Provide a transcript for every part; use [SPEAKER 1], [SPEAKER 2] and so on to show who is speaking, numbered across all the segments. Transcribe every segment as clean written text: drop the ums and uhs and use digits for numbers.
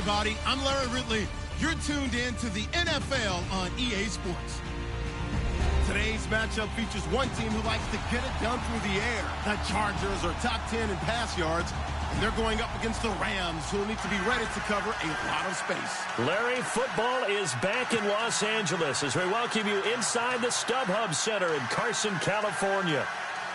[SPEAKER 1] everybody. I'm Larry Ridley. You're tuned in to the NFL on EA Sports. Today's matchup features one team who likes to get it done through the air. The Chargers are top 10 in pass yards, and they're going up against the Rams, who will need to be ready to cover a lot of space.
[SPEAKER 2] Larry, football is back in Los Angeles as we welcome you inside the StubHub Center in Carson, California.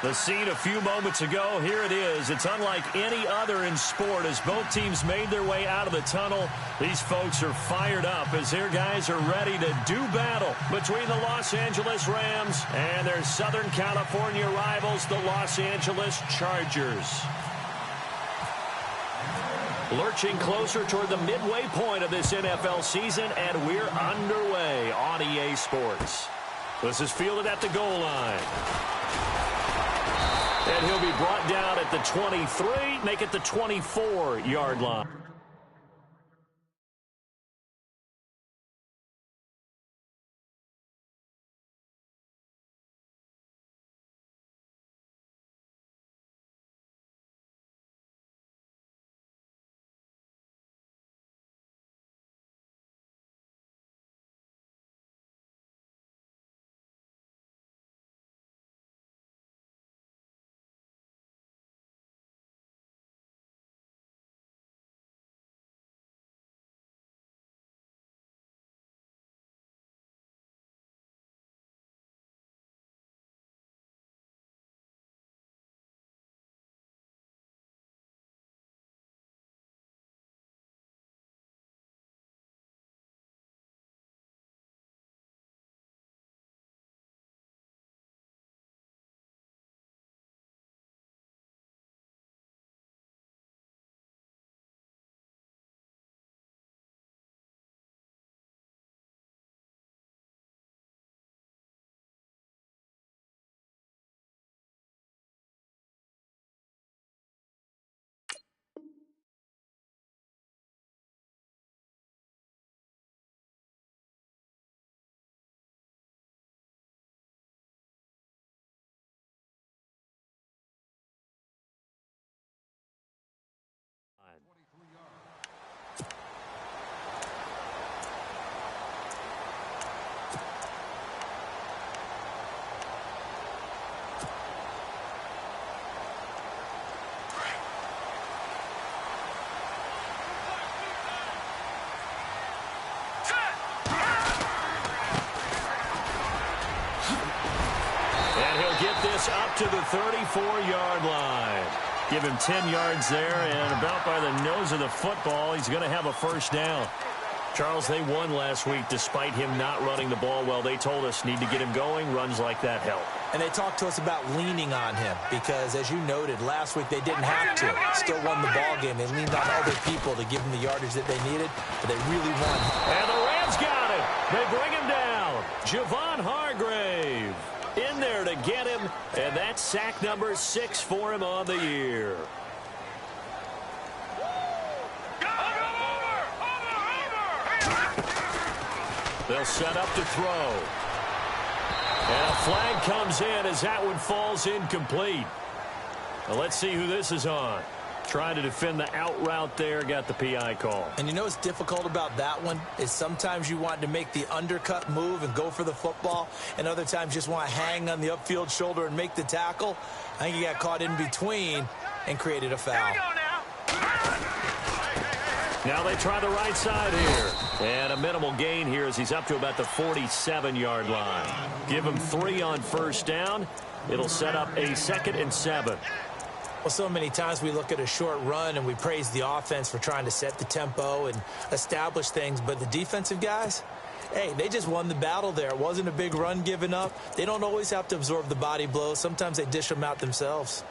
[SPEAKER 2] The scene a few moments ago, here it is. It's unlike any other in sport as both teams made their way out of the tunnel. These folks are fired up as their guys are ready to do battle between the Los Angeles Rams and their Southern California rivals, the Los Angeles Chargers. Lurching closer toward the midway point of this NFL season, and we're underway on EA Sports. This is fielded at the goal line. And he'll be brought down at the 23, make it the 24-yard line. Get this up to the 34-yard line. Give him 10 yards there, and about by the nose of the football, he's going to have a first down. Charles, they won last week despite him not running the ball well. They told us need to get him going. Runs like that help. And they talked to us about leaning on him because, as you noted, last week they didn't have to. Still won the ball game. They leaned on other people to give him the yardage that they needed, but they really won. And the Rams got it. They bring him down. Javon Hargrave in there to get him, and that's sack number 6 for him on the year. They'll set up to throw. And a flag comes in as that one falls incomplete. Well, let's see who this is on. Trying to defend the out route there, got the PI call. And you know what's difficult about that one is sometimes you want to make the undercut move and go for the football, and other times just want to hang on the upfield shoulder and make the tackle. I think he got caught in between and created a foul. Now they try the right side here. And a minimal gain here as he's up to about the 47-yard line. Give him 3 on first down. It'll set up a 2nd and 7. Well, so many times we look at a short run and we praise the offense for trying to set the tempo and establish things. But the defensive guys, hey, they just won the battle there. It wasn't a big run given up. They don't always have to absorb the body blows. Sometimes they dish them out themselves.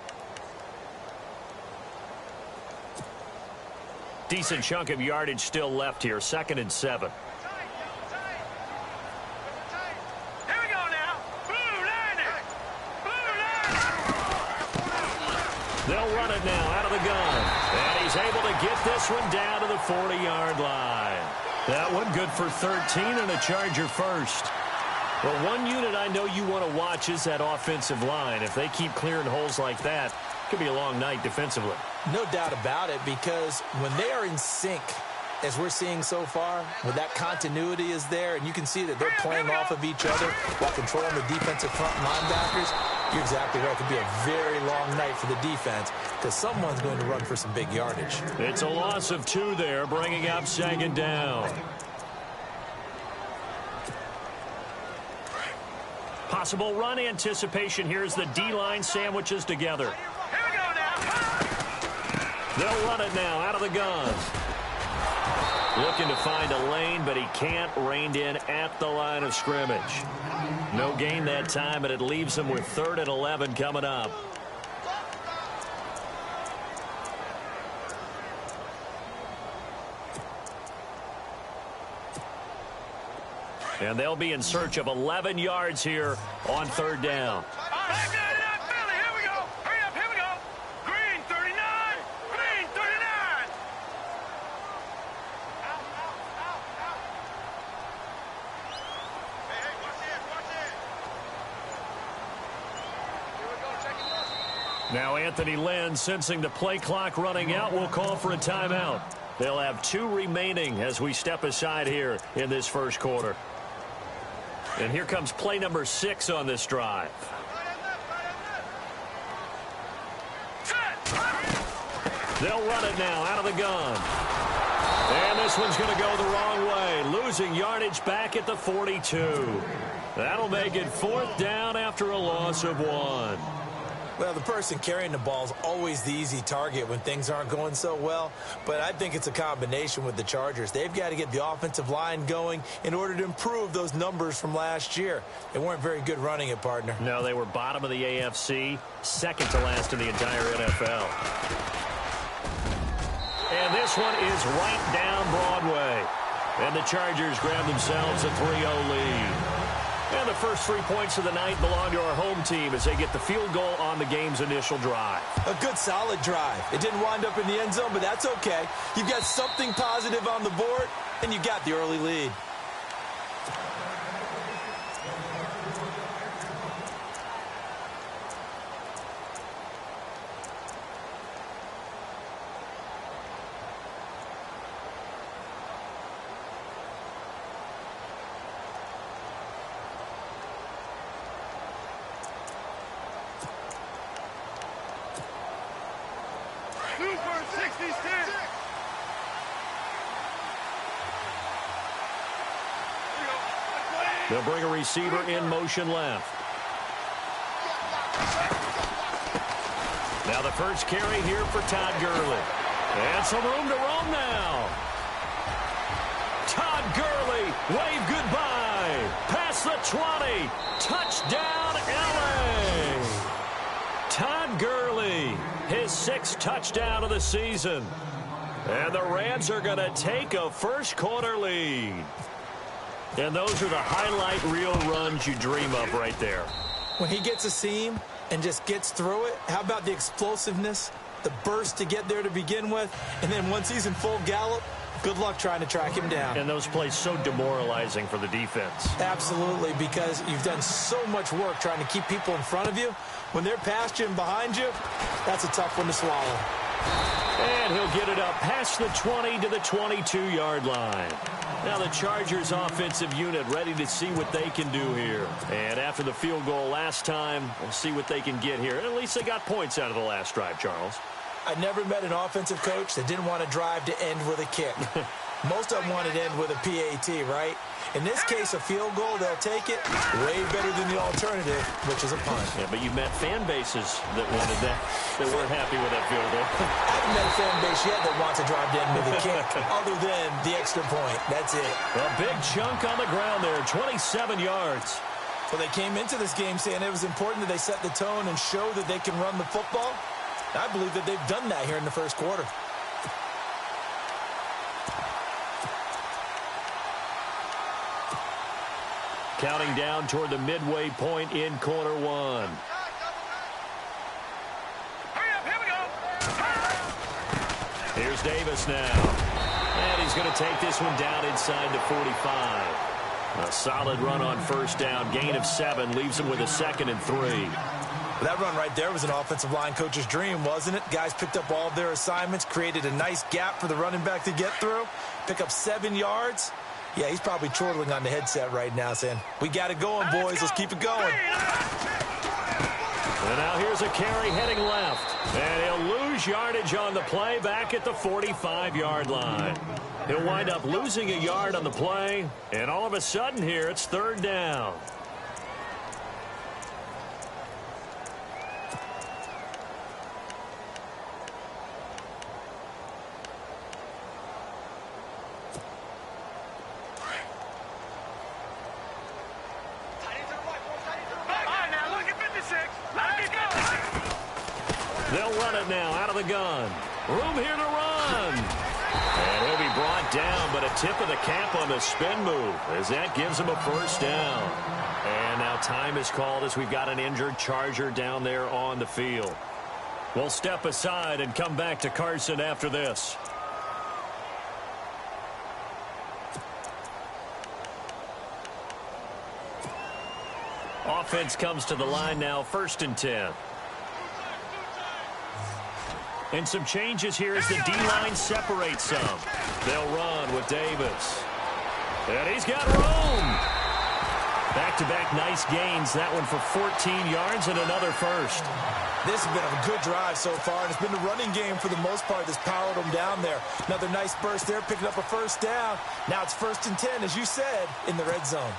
[SPEAKER 2] Decent chunk of yardage still left here. 2nd and 7. They'll run it now out of the gun. And he's able to get this one down to the 40-yard line. That one good for 13 and a Charger first. Well, one unit I know you want to watch is that offensive line. If they keep clearing holes like that, it could be a long night defensively. No doubt about it, because when they are in sync,
[SPEAKER 3] as we're seeing so far, where that continuity is there, and you can see that they're playing off of each other while controlling the defensive front linebackers, you're exactly right. It could be a very long night for the defense because someone's going to run for some big yardage.
[SPEAKER 2] It's a loss of 2 there, bringing up 2nd down. Possible run anticipation here as the D-line sandwiches together. They'll run it now out of the gun. Looking to find a lane, but he can't. Reined in at the line of scrimmage. No gain that time, but it leaves him with 3rd and 11 coming up. And they'll be in search of 11 yards here on 3rd down. Now Anthony Lynn, sensing the play clock running out, will call for a timeout. They'll have 2 remaining as we step aside here in this first quarter. And here comes play number 6 on this drive. They'll run it now out of the gun. And this one's going to go the wrong way, losing yardage back at the 42. That'll make it 4th down after a loss of 1.
[SPEAKER 3] Well, the person carrying the ball is always the easy target when things aren't going so well, but I think it's a combination with the Chargers. They've got to get the offensive line going in order to improve those numbers from last year. They weren't very good running it, partner.
[SPEAKER 2] No, they were bottom of the AFC, 2nd to last in the entire NFL. And this one is right down Broadway. And the Chargers grab themselves a 3-0 lead. And the first 3 points of the night belong to our home team as they get the field goal on the game's initial drive.
[SPEAKER 3] A good, solid drive. It didn't wind up in the end zone, but that's okay. You've got something positive on the board, and you got the early lead.
[SPEAKER 2] They'll bring a receiver in motion left. Now the first carry here for Todd Gurley. And some room to roam now. Todd Gurley, wave goodbye. Past the 20. Touchdown, L.A. Todd Gurley, his 6th touchdown of the season. And the Rams are going to take a first quarter lead. And those are the highlight reel runs you dream of right there.
[SPEAKER 3] When he gets a seam and just gets through it, how about the explosiveness, the burst to get there to begin with, and then once he's in full gallop, good luck trying to track him down.
[SPEAKER 2] And those plays so demoralizing for the defense.
[SPEAKER 3] Absolutely, because you've done so much work trying to keep people in front of you. When they're past you and behind you, that's a tough one to swallow.
[SPEAKER 2] And he'll get it up past the 20 to the 22-yard line. Now the Chargers offensive unit ready to see what they can do here. And after the field goal last time, we'll see what they can get here. At least they got points out of the last drive, Charles.
[SPEAKER 3] I never met an offensive coach that didn't want to drive to end with a kick. Most of them wanted to end with a PAT, right? In this case, a field goal, they'll take it way better than the alternative, which is a punt.
[SPEAKER 2] Yeah, but you met fan bases that wanted that, that weren't happy with that field goal.
[SPEAKER 3] I haven't met a fan base yet that wants to drive to end with a kick, other than the extra point. That's it.
[SPEAKER 2] A big chunk on the ground there, 27 yards.
[SPEAKER 3] Well, they came into this game saying it was important that they set the tone and show that they can run the football. I believe that they've done that here in the first quarter.
[SPEAKER 2] Counting down toward the midway point in quarter one.
[SPEAKER 4] Hurry up, here we go.
[SPEAKER 2] Here's Davis now. And he's going to take this one down inside the 45. A solid run on first down. Gain of 7 leaves him with a 2nd and 3.
[SPEAKER 3] That run right there was an offensive line coach's dream, wasn't it? Guys picked up all of their assignments, created a nice gap for the running back to get through, pick up 7 yards. Yeah, he's probably chortling on the headset right now saying, we got it going, boys. Let's keep it going.
[SPEAKER 2] And now here's a carry heading left. And he'll lose yardage on the play back at the 45-yard line. He'll wind up losing a yard on the play. And all of a sudden here, it's 3rd down. They'll run it now out of the gun. Room here to run. And he'll be brought down, but a tip of the cap on the spin move as that gives him a 1st down. And now time is called as we've got an injured Charger down there on the field. We'll step aside and come back to Carson after this. Offense comes to the line now, 1st and 10. And some changes here as the D-line separates some. They'll run with Davis. And he's got room. Back-to-back nice gains. That one for 14 yards and another 1st.
[SPEAKER 3] This has been a good drive so far, and it's been the running game for the most part that's powered them down there. Another nice burst there, picking up a 1st down. Now it's 1st and 10, as you said, in the red zone.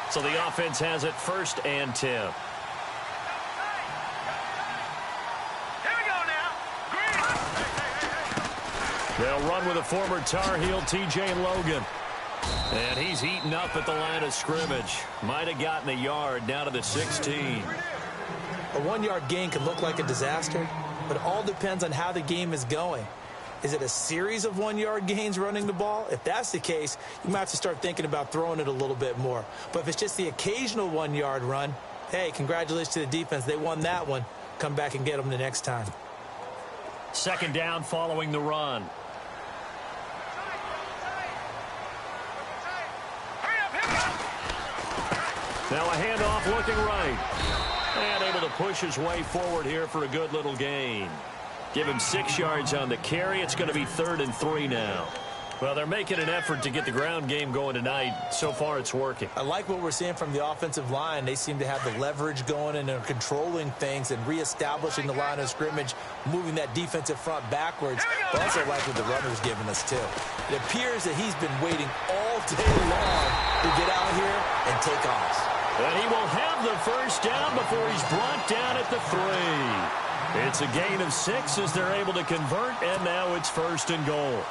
[SPEAKER 2] So the offense has it 1st and 10. They'll run with a former Tar Heel, T.J. Logan. And he's eaten up at the line of scrimmage. Might have gotten a yard down to the 16.
[SPEAKER 3] A 1-yard gain can look like a disaster, but it all depends on how the game is going. Is it a series of 1-yard gains running the ball? If that's the case, you might have to start thinking about throwing it a little bit more. But if it's just the occasional 1-yard run, hey, congratulations to the defense. They won that one. Come back and get them the next time.
[SPEAKER 2] 2nd down following the run. Now a handoff looking right. And able to push his way forward here for a good little gain. Give him 6 yards on the carry. It's going to be 3rd and 3 now. Well, they're making an effort to get the ground game going tonight. So far, it's working.
[SPEAKER 3] I like what we're seeing from the offensive line. They seem to have the leverage going and they're controlling things and reestablishing the line of scrimmage, moving that defensive front backwards. But also like what the runner's giving us, too. It appears that he's been waiting all day long to get out here and take off.
[SPEAKER 2] And he will have the 1st down before he's brought down at the 3. It's a gain of 6 as they're able to convert, and now it's 1st and goal.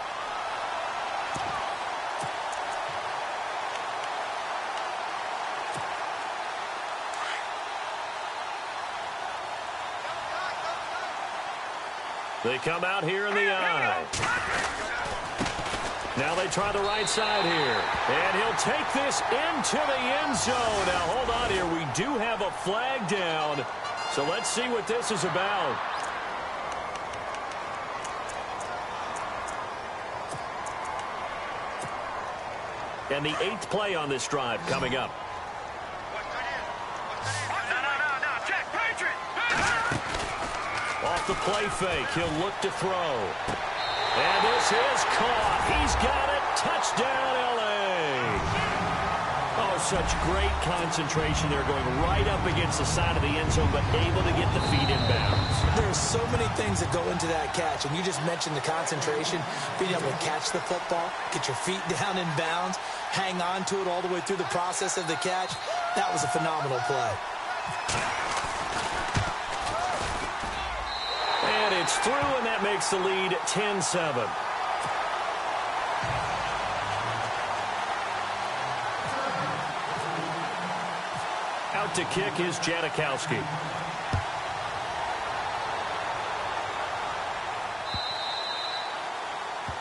[SPEAKER 2] They come out here in the eye. Now they try the right side here. And he'll take this into the end zone. Now, hold on here. We do have a flag down. So let's see what this is about. And the 8th play on this drive coming up. Off the play fake, he'll look to throw. And this is caught. He's got it. Touchdown, L.A. Oh, such great concentration there, going right up against the side of the end zone, but able to get the feet in bounds.
[SPEAKER 3] There's so many things that go into that catch, and you just mentioned the concentration, being able to catch the football, get your feet down in bounds, hang on to it all the way through the process of the catch. That was a phenomenal play.
[SPEAKER 2] And it's through, and that makes the lead 10-7. Out to kick is Janikowski.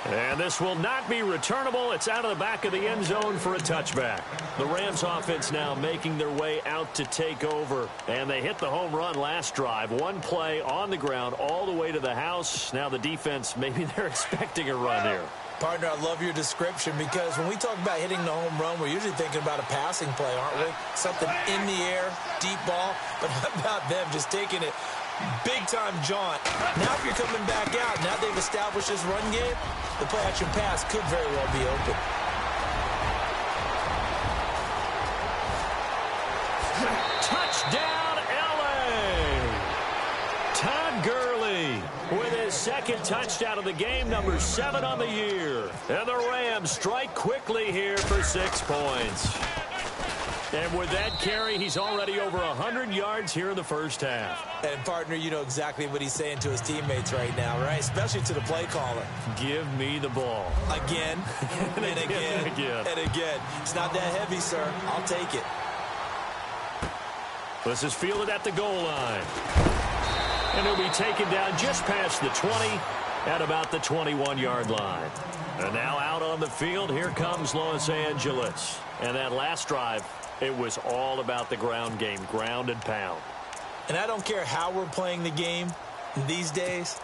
[SPEAKER 2] And this will not be returnable. It's out of the back of the end zone for a touchback. The Rams offense now making their way out to take over. And they hit the home run last drive. One play on the ground all the way to the house. Now the defense, maybe they're expecting a run here.
[SPEAKER 3] Partner, I love your description because when we talk about hitting the home run, we're usually thinking about a passing play, aren't we? Something in the air, deep ball. But how about them just taking it big-time jaunt? Now if you're coming back out, now they've established this run game, the play-action pass could very well be open.
[SPEAKER 2] Touchdown, L.A. Todd Gurley with his second touchdown of the game, number 7 on the year. And the Rams strike quickly here for 6 points. And with that carry, he's already over 100 yards here in the first half.
[SPEAKER 3] And, partner, you know exactly what he's saying to his teammates right now, right? Especially to the play caller.
[SPEAKER 2] Give me the ball.
[SPEAKER 3] Again, and again, and again. It's not that heavy, sir. I'll take it.
[SPEAKER 2] This is fielded at the goal line. And he'll be taken down just past the 20 at about the 21-yard line. And now out on the field, here comes Los Angeles. And that last drive, it was all about the ground game, ground and pound.
[SPEAKER 3] And I don't care how we're playing the game these days,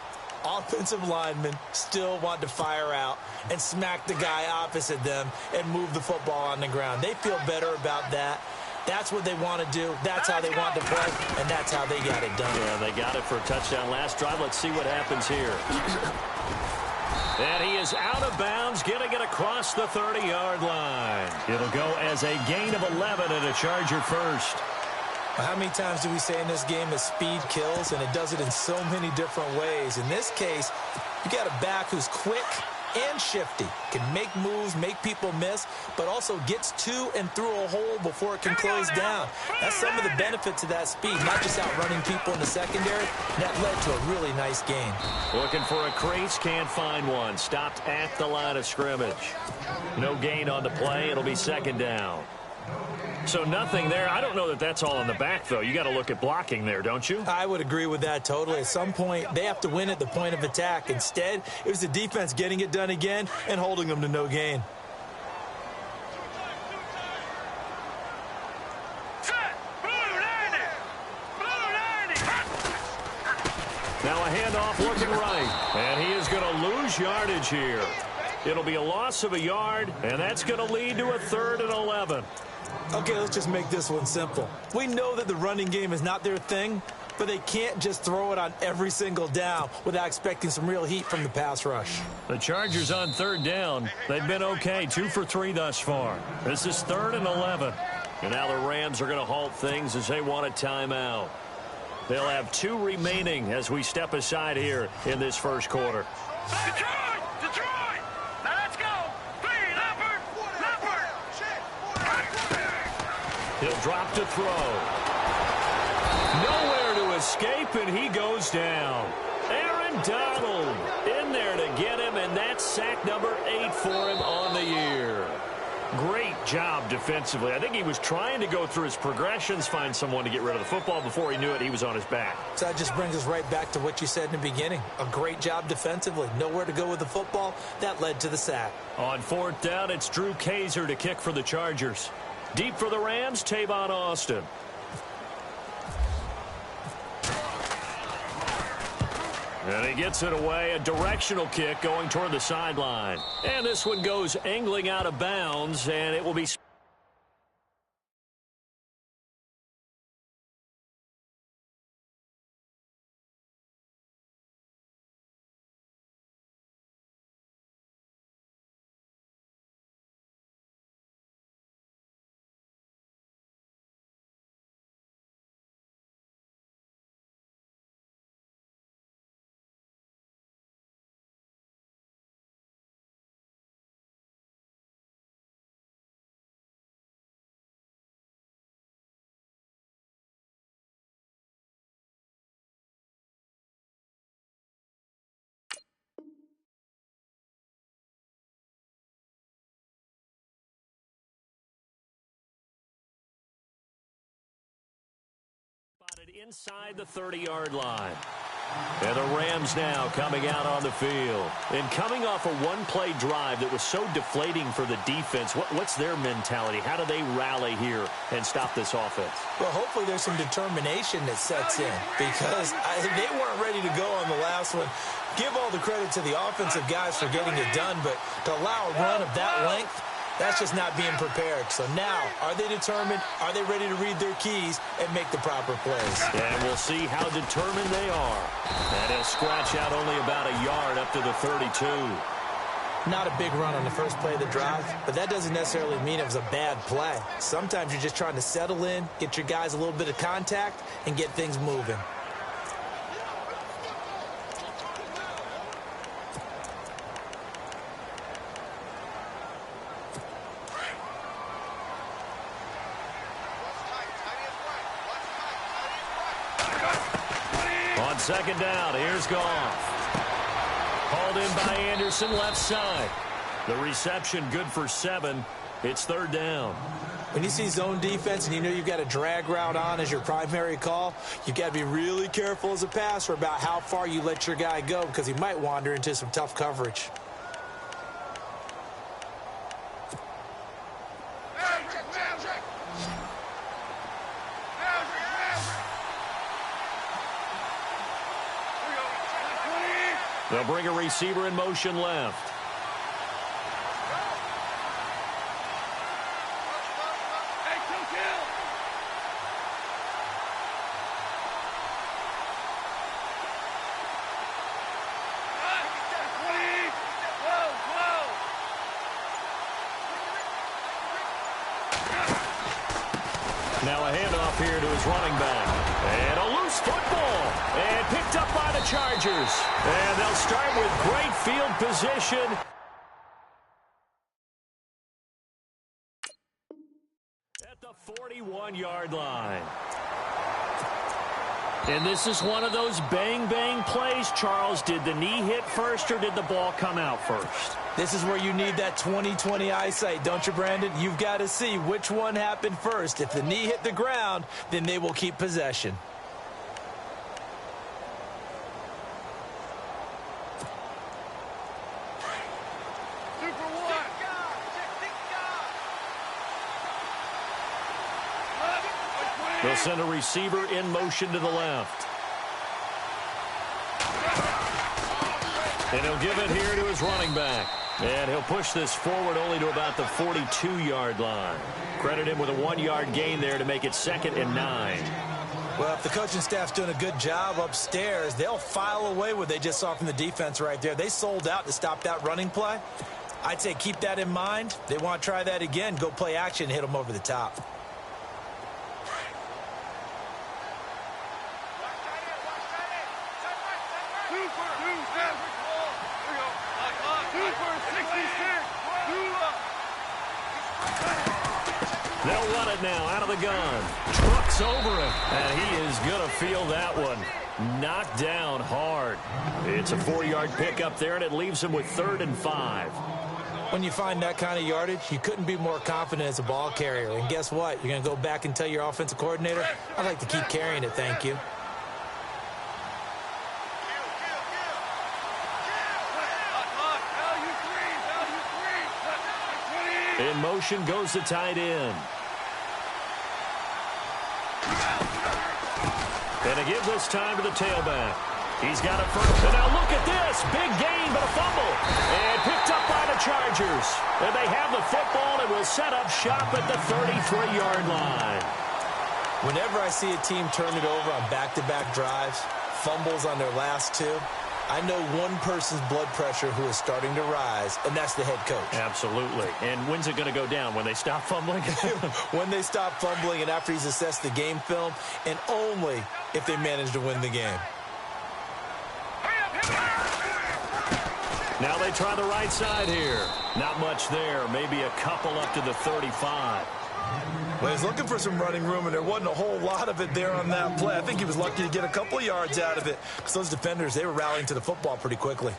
[SPEAKER 3] offensive linemen still want to fire out and smack the guy opposite them and move the football on the ground. They feel better about that. That's what they want to do. That's how they want to play, and that's how they got it done.
[SPEAKER 2] Yeah, they got it for a touchdown last drive. Let's see what happens here. And he is out of bounds, getting it across the 30-yard line. It'll go as a gain of 11 and a Charger first.
[SPEAKER 3] How many times do we say in this game that speed kills, and it does it in so many different ways? In this case, you got a back who's quick and shifty, can make moves, make people miss, but also gets to and through a hole before it can close down. That's some of the benefits of that speed, not just outrunning people in the secondary. That led to a really nice gain.
[SPEAKER 2] Looking for a crease, can't find one. Stopped at the line of scrimmage. No gain on the play. It'll be second down. So nothing there. I don't know that that's all in the back, though. You got to look at blocking there, don't you?
[SPEAKER 3] I would agree with that totally. At some point, they have to win at the point of attack. Instead, it was the defense getting it done again and holding them to no gain.
[SPEAKER 2] Now a handoff looking right. And he is going to lose yardage here. It'll be a loss of a yard, and that's going to lead to a 3rd and 11.
[SPEAKER 3] Okay, let's just make this one simple. We know that the running game is not their thing, but they can't just throw it on every single down without expecting some real heat from the pass rush.
[SPEAKER 2] The Chargers on 3rd down. They've been okay, 2 for 3 thus far. This is 3rd and 11. And now the Rams are going to halt things as they want a timeout. They'll have 2 remaining as we step aside here in this first quarter. He'll drop to throw. Nowhere to escape, and he goes down. Aaron Donald in there to get him, and that's sack number 8 for him on the year. Great job defensively. I think he was trying to go through his progressions, find someone to get rid of the football. Before he knew it, he was on his back.
[SPEAKER 3] So that just brings us right back to what you said in the beginning. A great job defensively. Nowhere to go with the football. That led to the sack.
[SPEAKER 2] On 4th down, it's Drew Kaiser to kick for the Chargers. Deep for the Rams, Tavon Austin. And he gets it away, a directional kick going toward the sideline. And this one goes angling out of bounds, and it will be... Inside the 30-yard line. And the Rams now coming out on the field. And coming off a one-play drive that was so deflating for the defense, what's their mentality? How do they rally here and stop this offense?
[SPEAKER 3] Well, hopefully there's some determination that sets in because they weren't ready to go on the last one. Give all the credit to the offensive guys for getting it done, but to allow a run of that length, that's just not being prepared. So now, are they determined? Are they ready to read their keys and make the proper plays?
[SPEAKER 2] And we'll see how determined they are. And he'll scratch out only about a yard up to the 32.
[SPEAKER 3] Not a big run on the first play of the drive, but that doesn't necessarily mean it was a bad play. Sometimes you're just trying to settle in, get your guys a little bit of contact, and get things moving.
[SPEAKER 2] On second down, here's Goff. Called in by Anderson, left side. The reception good for 7. It's third down.
[SPEAKER 3] When you see zone defense and you know you've got a drag route on as your primary call, you've got to be really careful as a passer about how far you let your guy go because he might wander into some tough coverage.
[SPEAKER 2] They'll bring a receiver in motion left. Now a handoff here to his running back. And a loose football. And picked up by the Chargers. And they'll start with great field position. At the 41-yard line. And this is one of those bang-bang plays, Charles. Did the knee hit first or did the ball come out first?
[SPEAKER 3] This is where you need that 20/20 eyesight, don't you, Brandon? You've got to see which one happened first. If the knee hit the ground, then they will keep possession.
[SPEAKER 2] They'll send a receiver in motion to the left. And he'll give it here to his running back. And he'll push this forward only to about the 42-yard line. Credit him with a 1-yard gain there to make it 2nd and 9.
[SPEAKER 3] Well, if the coaching staff's doing a good job upstairs, they'll file away what they just saw from the defense right there. They sold out to stop that running play. I'd say keep that in mind. They want to try that again. Go play action and hit them over the top.
[SPEAKER 2] They'll run it now out of the gun. Trucks over him. And he is going to feel that one. Knocked down hard. It's a 4-yard pickup there, and it leaves him with 3rd and 5.
[SPEAKER 3] When you find that kind of yardage, you couldn't be more confident as a ball carrier. And guess what? You're going to go back and tell your offensive coordinator, I'd like to keep carrying it, thank you.
[SPEAKER 2] In motion goes the tight end. And to give this time to the tailback. He's got it first. And now look at this. Big gain, but a fumble. And picked up by the Chargers. And they have the football and will set up shop at the 33-yard line.
[SPEAKER 3] Whenever I see a team turn it over on back-to-back drives, fumbles on their last 2, I know one person's blood pressure who is starting to rise, and that's the head coach.
[SPEAKER 2] Absolutely. And when's it going to go down? When they stop fumbling?
[SPEAKER 3] When they stop fumbling and after he's assessed the game film, and only if they manage to win the game.
[SPEAKER 2] Now they try the right side here. Not much there. Maybe a couple up to the 35.
[SPEAKER 3] Well, he's looking for some running room, and there wasn't a whole lot of it there on that play. I think he was lucky to get a couple of yards out of it because those defenders, they were rallying to the football pretty quickly.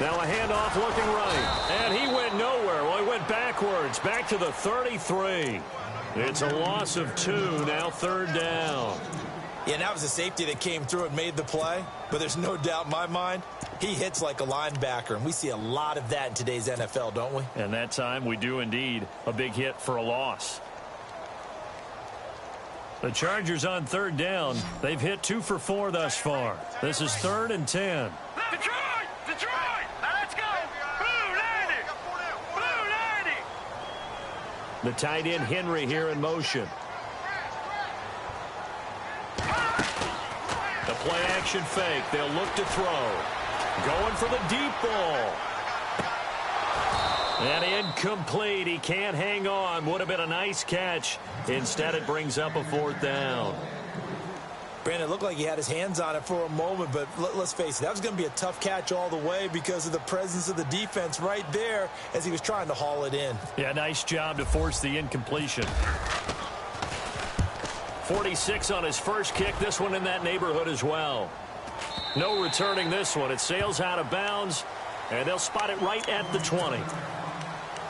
[SPEAKER 3] Now a handoff looking right, and he went nowhere. Well, he went backwards.
[SPEAKER 2] backwards, back to the 33. It's a loss of 2, now third down.
[SPEAKER 3] Yeah, and that was a safety that came through and made the play, but there's no doubt in my mind, he hits like a linebacker, and we see a lot of that in today's NFL, don't we?
[SPEAKER 2] And that time we do indeed a big hit for a loss. The Chargers on third down. They've hit 2 for 4 thus far. This is 3rd and 10.
[SPEAKER 4] Detroit! Detroit! Now let's go! Blue 90! Blue 90!
[SPEAKER 2] The tight end Henry here in motion. The play action fake. They'll look to throw. Going for the deep ball. And incomplete. He can't hang on. Would have been a nice catch. Instead, it brings up a 4th down.
[SPEAKER 3] Brandon, it looked like he had his hands on it for a moment, but let's face it, that was going to be a tough catch all the way because of the presence of the defense right there as he was trying to haul it in.
[SPEAKER 2] Yeah, nice job to force the incompletion. 46 on his first kick. This one in that neighborhood as well. No returning this one. It sails out of bounds, and they'll spot it right at the 20.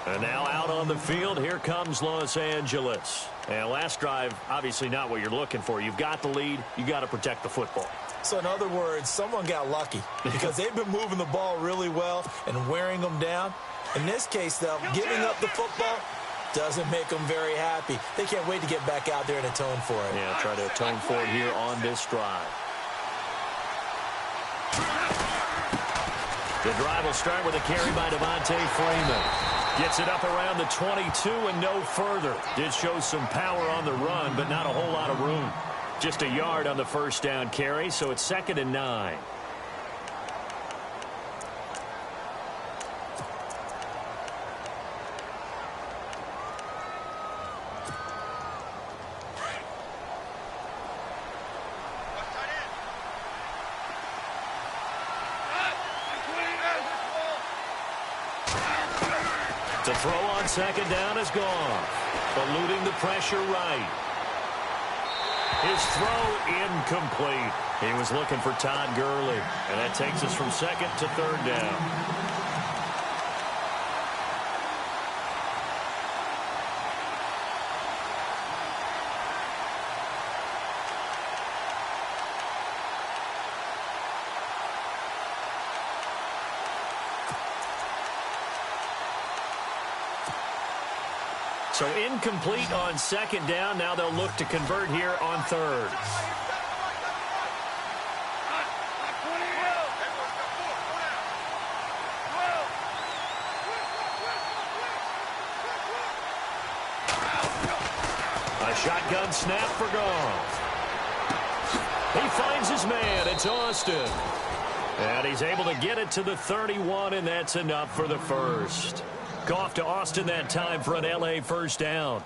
[SPEAKER 2] And now out on the field, here comes Los Angeles. And last drive, obviously not what you're looking for. You've got the lead. You got to protect the football.
[SPEAKER 3] So in other words, someone got lucky because they've been moving the ball really well and wearing them down. In this case, though, giving up the football doesn't make them very happy. They can't wait to get back out there and atone for it.
[SPEAKER 2] Yeah, try to atone for it here on this drive. The drive will start with a carry by Devontae Freeman. Gets it up around the 22 and no further. Did show some power on the run, but not a whole lot of room. Just a yard on the first down carry, so it's 2nd and 9. To throw on 2nd down is gone. Eluding the pressure right. His throw incomplete. He was looking for Todd Gurley. And that takes us from 2nd to 3rd down. So incomplete on 2nd down. Now they'll look to convert here on 3rd. A shotgun snap for Goff. He finds his man. It's Austin. And he's able to get it to the 31, and that's enough for the first. Goff to Austin that time for an L.A. first down.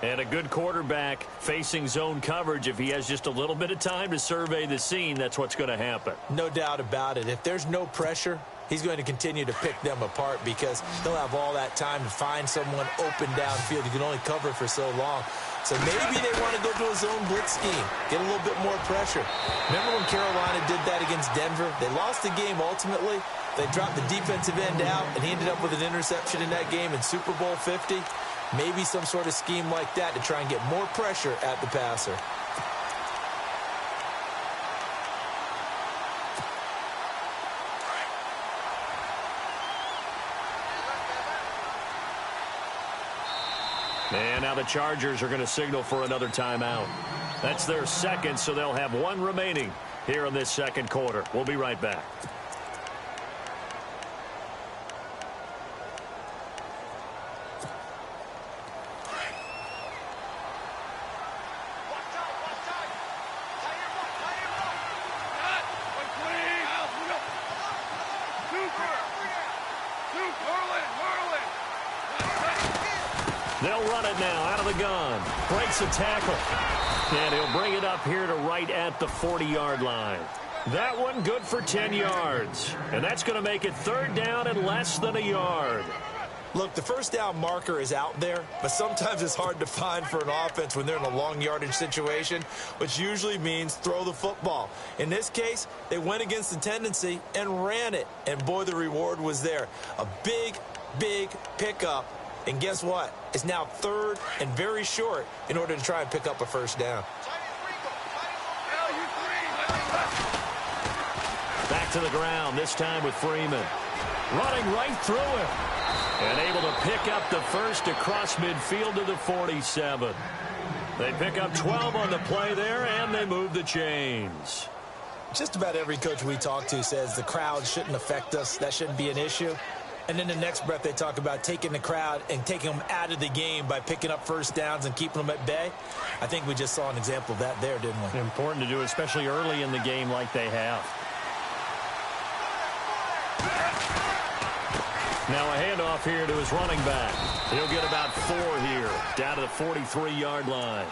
[SPEAKER 2] And a good quarterback facing zone coverage. If he has just a little bit of time to survey the scene, that's what's going to happen.
[SPEAKER 3] No doubt about it. If there's no pressure, he's going to continue to pick them apart because he'll have all that time to find someone open downfield. He can only cover for so long. So maybe they want to go to a zone blitz scheme, get a little bit more pressure. Remember when Carolina did that against Denver? They lost the game ultimately. They dropped the defensive end out, and he ended up with an interception in that game in Super Bowl 50. Maybe some sort of scheme like that to try and get more pressure at the passer.
[SPEAKER 2] And now the Chargers are going to signal for another timeout. That's their 2nd, so they'll have 1 remaining here in this 2nd quarter. We'll be right back. They'll run it now out of the gun. Breaks a tackle. And he'll bring it up here to right at the 40-yard line. That one good for 10 yards. And that's going to make it 3rd down and less than a yard.
[SPEAKER 3] Look, the first down marker is out there, but sometimes it's hard to find for an offense when they're in a long yardage situation, which usually means throw the football. In this case, they went against the tendency and ran it. And boy, the reward was there. A big, big pickup And guess what? It's now 3rd and very short in order to try and pick up a first down.
[SPEAKER 2] Back to the ground, this time with Freeman. Running right through him. And able to pick up the first across midfield to the 47. They pick up 12 on the play there, and they move the chains.
[SPEAKER 3] Just about every coach we talk to says the crowd shouldn't affect us. That shouldn't be an issue. And in the next breath, they talk about taking the crowd and taking them out of the game by picking up first downs and keeping them at bay. I think we just saw an example of that there, didn't we?
[SPEAKER 2] Important to do, especially early in the game like they have. Now a handoff here to his running back. He'll get about 4 here, down to the 43-yard line.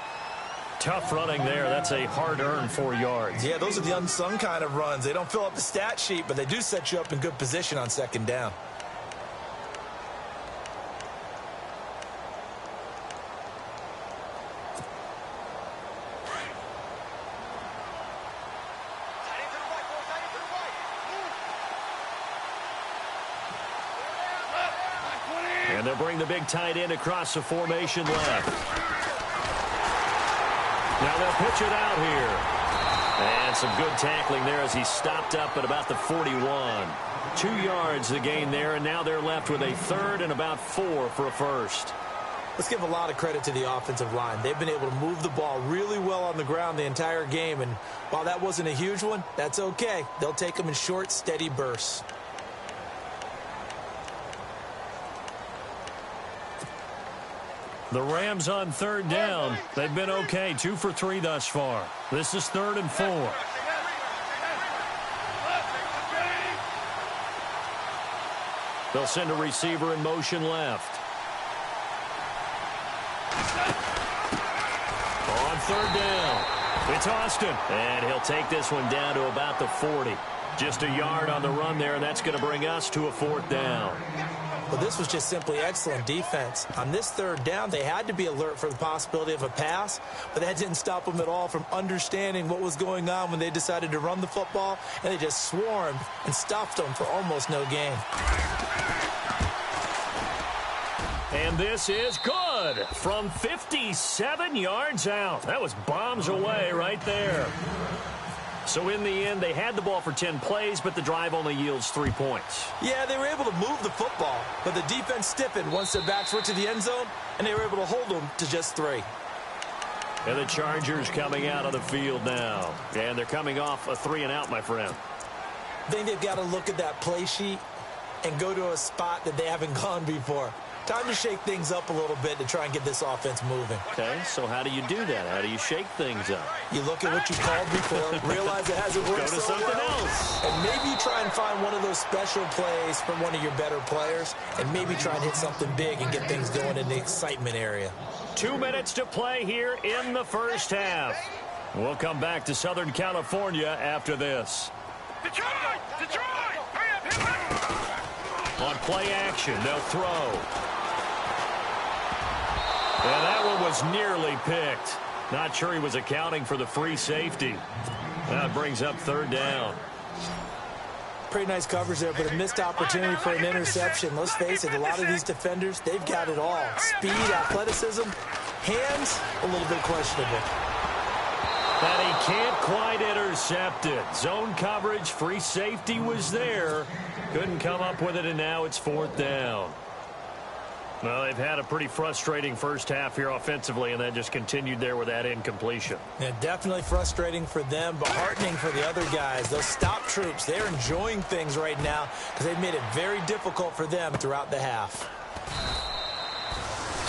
[SPEAKER 2] Tough running there. That's a hard-earned 4 yards.
[SPEAKER 3] Yeah, those are the unsung kind of runs. They don't fill up the stat sheet, but they do set you up in good position on second down.
[SPEAKER 2] And they'll bring the big tight end across the formation left. Now they'll pitch it out here. And some good tackling there as he stopped up at about the 41. 2 yards the gain there, and now they're left with a 3rd and about 4 for a first.
[SPEAKER 3] Let's give a lot of credit to the offensive line. They've been able to move the ball really well on the ground the entire game, and while that wasn't a huge one, that's okay. They'll take them in short, steady bursts.
[SPEAKER 2] The Rams on 3rd down. They've been okay, 2 for 3 thus far. This is 3rd and 4. They'll send a receiver in motion left. On 3rd down, it's Austin. And he'll take this one down to about the 40. Just a yard on the run there, and that's going to bring us to a 4th down.
[SPEAKER 3] Well, this was just simply excellent defense. On this 3rd down, they had to be alert for the possibility of a pass, but that didn't stop them at all from understanding what was going on when they decided to run the football, and they just swarmed and stuffed them for almost no gain.
[SPEAKER 2] And this is good from 57 yards out. That was bombs away right there. So in the end, they had the ball for 10 plays, but the drive only yields 3 points.
[SPEAKER 3] Yeah, they were able to move the football, but the defense stiffened once their backs were to the end zone, and they were able to hold them to just 3.
[SPEAKER 2] And the Chargers coming out of the field now. And they're coming off a 3-and-out, my friend.
[SPEAKER 3] I think they've got to look at that play sheet and go to a spot that they haven't gone before. Time to shake things up a little bit to try and get this offense moving.
[SPEAKER 2] Okay, so how do you do that? How do you shake things up?
[SPEAKER 3] You look at what you called before, realize it hasn't worked
[SPEAKER 2] Go to
[SPEAKER 3] so
[SPEAKER 2] something
[SPEAKER 3] well,
[SPEAKER 2] else.
[SPEAKER 3] and maybe try and find one of those special plays from one of your better players, and maybe try and hit something big and get things going in the excitement area.
[SPEAKER 2] 2 minutes to play here in the first half. We'll come back to Southern California after this.
[SPEAKER 4] Detroit! Detroit! Hurry up, hurry up!
[SPEAKER 2] On play action, they'll throw. And that one was nearly picked. Not sure he was accounting for the free safety. That brings up 3rd down.
[SPEAKER 3] Pretty nice coverage there, but a missed opportunity for an interception. Let's face it, a lot of these defenders, they've got it all. Speed, athleticism, hands, a little bit questionable.
[SPEAKER 2] And he can't quite intercept it. Zone coverage, free safety was there. Couldn't come up with it, and now it's 4th down. Well, they've had a pretty frustrating first half here offensively, and then just continued there with that incompletion.
[SPEAKER 3] Yeah, definitely frustrating for them, but heartening for the other guys. Those stop troops, they're enjoying things right now because they've made it very difficult for them throughout the half.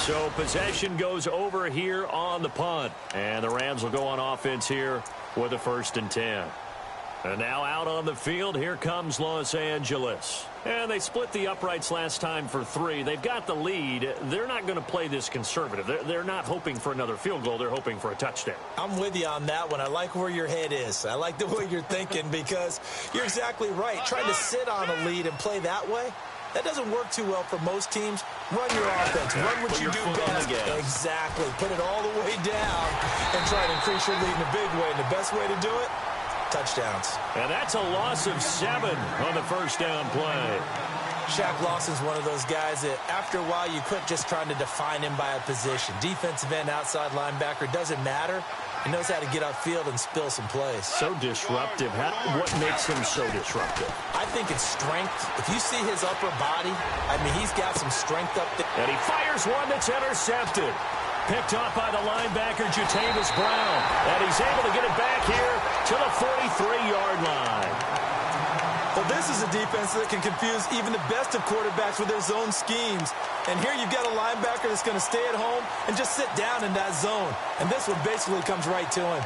[SPEAKER 2] So possession goes over here on the punt, and the Rams will go on offense here with a 1st and 10. And now out on the field, here comes Los Angeles. And they split the uprights last time for 3. They've got the lead. They're not going to play this conservative. They're not hoping for another field goal. They're hoping for a touchdown.
[SPEAKER 3] I'm with you on that one. I like where your head is. I like the way you're thinking because you're exactly right. Trying to sit on a lead and play that way, that doesn't work too well for most teams. Run your offense. Run what you do best. Exactly. Put it all the way down and try to increase your lead in a big way. And the best way to do it, touchdowns.
[SPEAKER 2] And that's a loss of 7 on the first down play.
[SPEAKER 3] Shaq Lawson's one of those guys that after a while you quit just trying to define him by a position. Defensive end, outside linebacker, doesn't matter. He knows how to get upfield and spill some plays.
[SPEAKER 2] So disruptive. What makes him so disruptive?
[SPEAKER 3] I think it's strength. If you see his upper body, I mean, he's got some strength up there.
[SPEAKER 2] And he fires one that's intercepted. Picked off by the linebacker, Jatavis Brown. And he's able to get it back here to the 43-yard line.
[SPEAKER 3] Well, this is a defense that can confuse even the best of quarterbacks with their zone schemes. And here you've got a linebacker that's going to stay at home and just sit down in that zone. And this one basically comes right to him.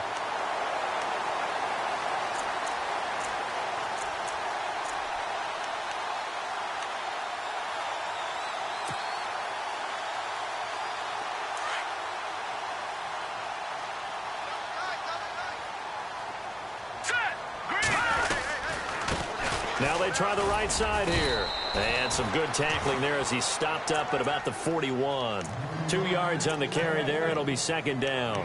[SPEAKER 2] Now they try the right side here. And some good tackling there as he stopped up at about the 41. 2 yards on the carry there. It'll be second down.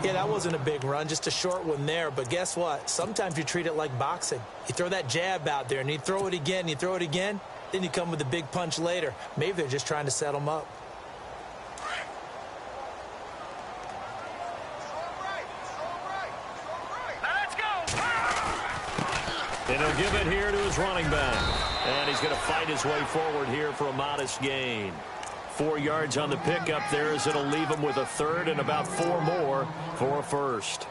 [SPEAKER 3] Yeah, that wasn't a big run, just a short one there. But guess what? Sometimes you treat it like boxing. You throw that jab out there, and you throw it again, you throw it again, then you come with a big punch later. Maybe they're just trying to set them up.
[SPEAKER 2] And he'll give it here to his running back. And he's going to fight his way forward here for a modest gain. 4 yards on the pickup there as it'll leave him with a third and about 4 more for a first.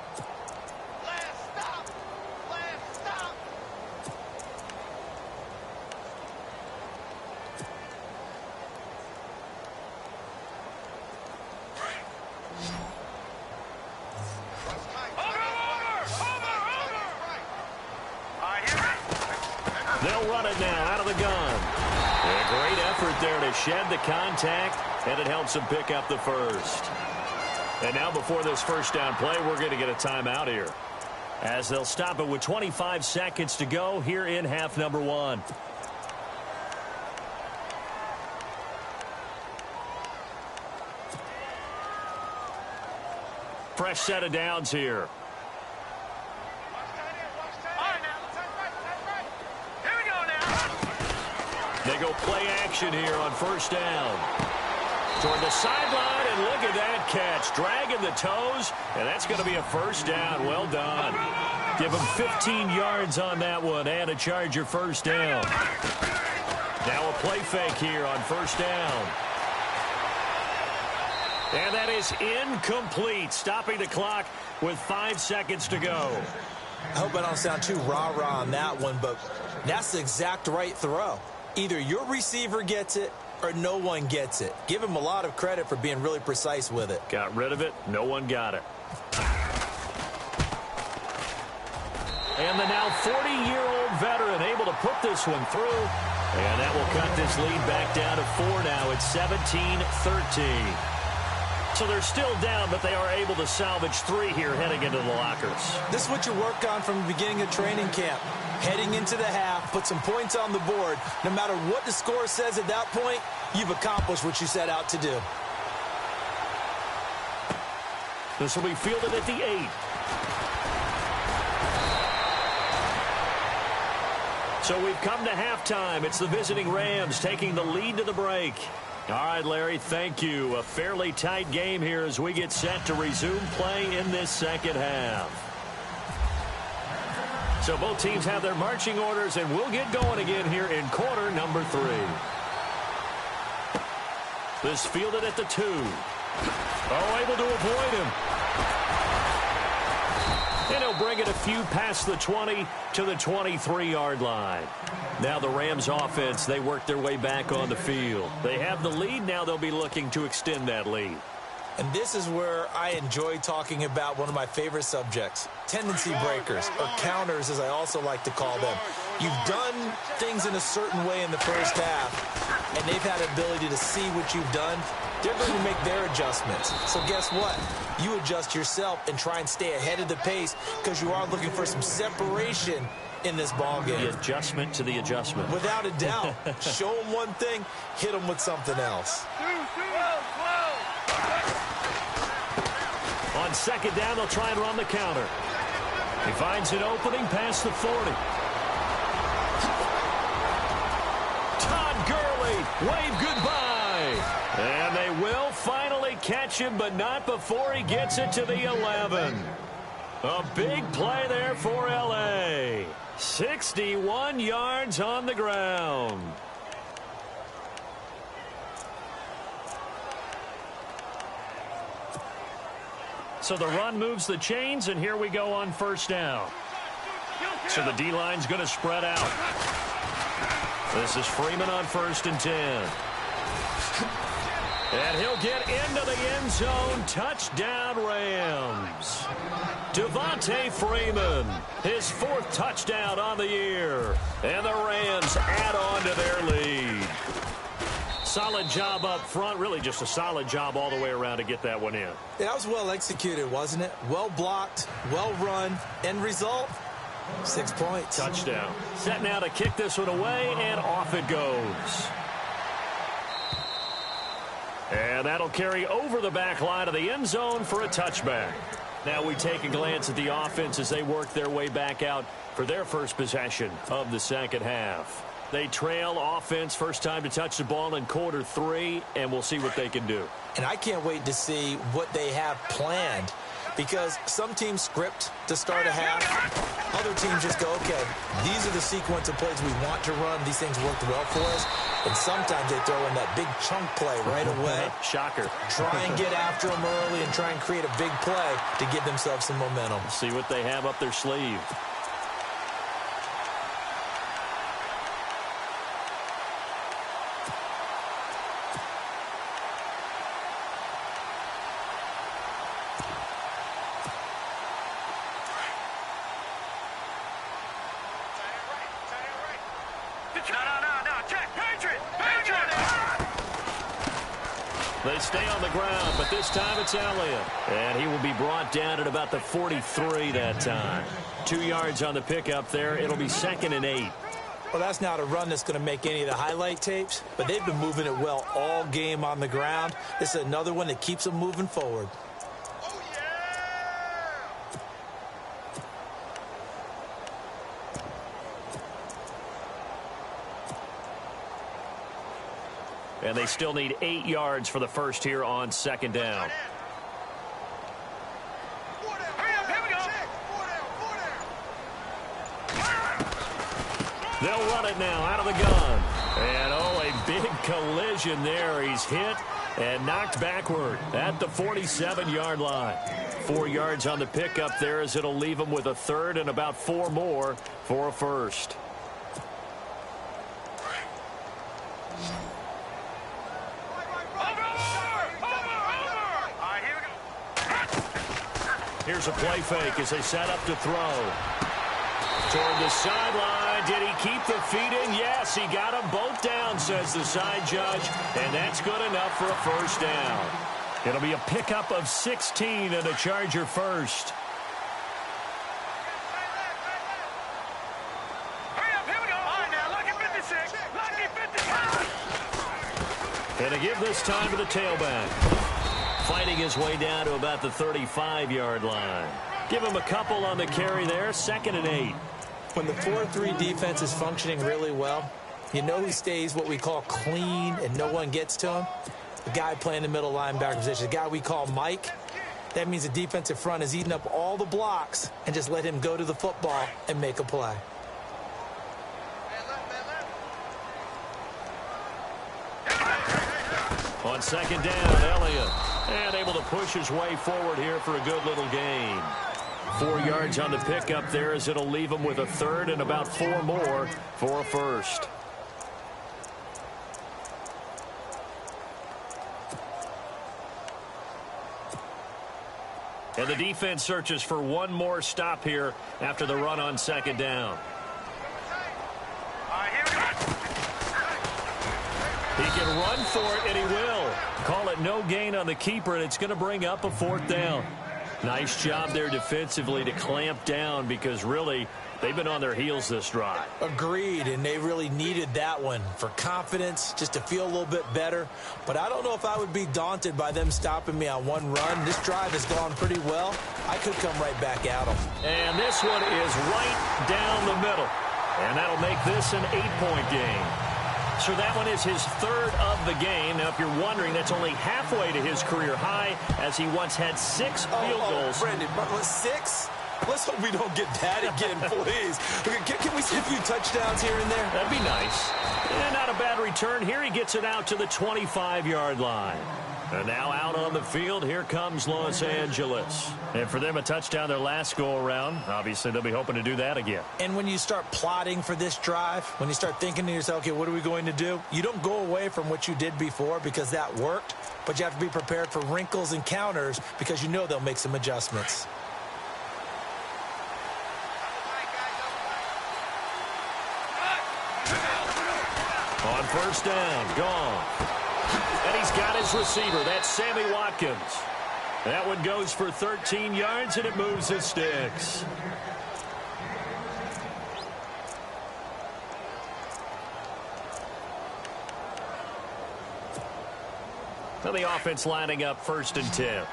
[SPEAKER 2] They'll run it now out of the gun. A great effort there to shed the contact, and it helps him pick up the first. And now before this first down play, we're going to get a timeout here, as they'll stop it with 25 seconds to go here in half number 1. Fresh set of downs here. They go play action here on first down. Toward the sideline, and look at that catch. Dragging the toes, and that's going to be a first down. Well done. Give him 15 yards on that one, and a Charger first down. Now a play fake here on first down. And that is incomplete, stopping the clock with 5 seconds to go.
[SPEAKER 3] I hope I don't sound too rah-rah on that one, but that's the exact right throw. Either your receiver gets it or no one gets it. Give him a lot of credit for being really precise with it.
[SPEAKER 2] Got rid of it. No one got it. And the now 40-year-old veteran able to put this one through. And that will cut this lead back down to 4 now. It's 17-13. So they're still down, but they are able to salvage 3 here heading into the lockers.
[SPEAKER 3] This is what you work on from the beginning of training camp. Heading into the half, put some points on the board. No matter what the score says at that point, you've accomplished what you set out to do.
[SPEAKER 2] This will be fielded at the 8. So we've come to halftime. It's the visiting Rams taking the lead to the break. All right, Larry, thank you. A fairly tight game here as we get set to resume play in this second half. So both teams have their marching orders, and we'll get going again here in quarter number 3. This fielded at the 2. Oh, able to avoid him. And he'll bring it a few past the 20 to the 23-yard line. Now the Rams offense, they work their way back on the field. They have the lead. Now they'll be looking to extend that lead.
[SPEAKER 3] And this is where I enjoy talking about one of my favorite subjects, tendency breakers, or counters as I also like to call them. You've done things in a certain way in the first half, and they've had the ability to see what you've done. They're going to make their adjustments. So guess what? You adjust yourself and try and stay ahead of the pace because you are looking for some separation in this ball game.
[SPEAKER 2] The adjustment to the adjustment.
[SPEAKER 3] Without a doubt. Show them one thing, hit them with something else.
[SPEAKER 2] On second down, they'll try and run the counter. He finds an opening past the 40. Wave goodbye. And they will finally catch him, but not before he gets it to the 11. A big play there for L.A. 61 yards on the ground. So the run moves the chains, and here we go on first down. So the D-line's going to spread out. This is Freeman on 1st and 10. And he'll get into the end zone. Touchdown, Rams. Devontae Freeman, his 4th touchdown on the year. And the Rams add on to their lead. Solid job up front. Really just a solid job all the way around to get that one in.
[SPEAKER 3] Yeah, that was well executed, wasn't it? Well blocked, well run. End result, 6 points.
[SPEAKER 2] Touchdown. Set now to kick this one away, and off it goes. And that'll carry over the back line of the end zone for a touchback. Now we take a glance at the offense as they work their way back out for their first possession of the second half. They trail offense, first time to touch the ball in quarter 3, and we'll see what they can do.
[SPEAKER 3] And I can't wait to see what they have planned, because some teams script to start a half. Other teams just go, okay, these are the sequence of plays we want to run. These things worked well for us. And sometimes they throw in that big chunk play right away.
[SPEAKER 2] Shocker.
[SPEAKER 3] Try and get after them early and try and create a big play to give themselves some momentum.
[SPEAKER 2] See what they have up their sleeve. They stay on the ground, but this time it's Elliott. And he will be brought down at about the 43 that time. 2 yards on the pickup there. It'll be 2nd and 8.
[SPEAKER 3] Well, that's not a run that's going to make any of the highlight tapes, but they've been moving it well all game on the ground. This is another one that keeps them moving forward.
[SPEAKER 2] And they still need 8 yards for the first here on 2nd down. They'll run it now out of the gun. And, oh, a big collision there. He's hit and knocked backward at the 47-yard line. 4 yards on the pickup there as it'll leave him with a 3rd and about 4 more for a first. Here's a play fake as they set up to throw. Toward the sideline. Did he keep the feet in? Yes, he got them both down, says the side judge. And that's good enough for a first down. It'll be a pickup of 16 and a Charger first. And to give this time to the tailback. Fighting his way down to about the 35-yard line. Give him a couple on the carry there. 2nd and 8.
[SPEAKER 3] When the 4-3 defense is functioning really well, you know who stays what we call clean and no one gets to him? The guy playing the middle linebacker position, the guy we call Mike. That means the defensive front is eating up all the blocks and just let him go to the football and make a play.
[SPEAKER 2] On 2nd down, Elliott. And able to push his way forward here for a good little gain. 4 yards on the pickup there as it'll leave him with a 3rd and about 4 more for a first. And the defense searches for one more stop here after the run on 2nd down. He can run for it, and he will. Call it no gain on the keeper, and it's going to bring up a 4th down. Nice job there defensively to clamp down because really they've been on their heels this drive.
[SPEAKER 3] Agreed, and they really needed that one for confidence, just to feel a little bit better. But I don't know if I would be daunted by them stopping me on one run. This drive has gone pretty well. I could come right back at them.
[SPEAKER 2] And this one is right down the middle. And that'll make this an 8-point game. So that one is his third of the game. Now, if you're wondering, that's only halfway to his career high, as he once had 6 field goals.
[SPEAKER 3] Brendan, 6? Let's hope we don't get that again, please. Can we see a few touchdowns here and there?
[SPEAKER 2] That'd be nice. And not a bad return here. He gets it out to the 25-yard line. And now out on the field, here comes Los Angeles. And for them, a touchdown their last go-around. Obviously, they'll be hoping to do that again.
[SPEAKER 3] And when you start plotting for this drive, when you start thinking to yourself, okay, what are we going to do? You don't go away from what you did before because that worked, but you have to be prepared for wrinkles and counters because you know they'll make some adjustments.
[SPEAKER 2] On first down, gone. And he's got his receiver. That's Sammy Watkins. That one goes for 13 yards, and it moves the sticks. Now the offense lining up 1st and 10.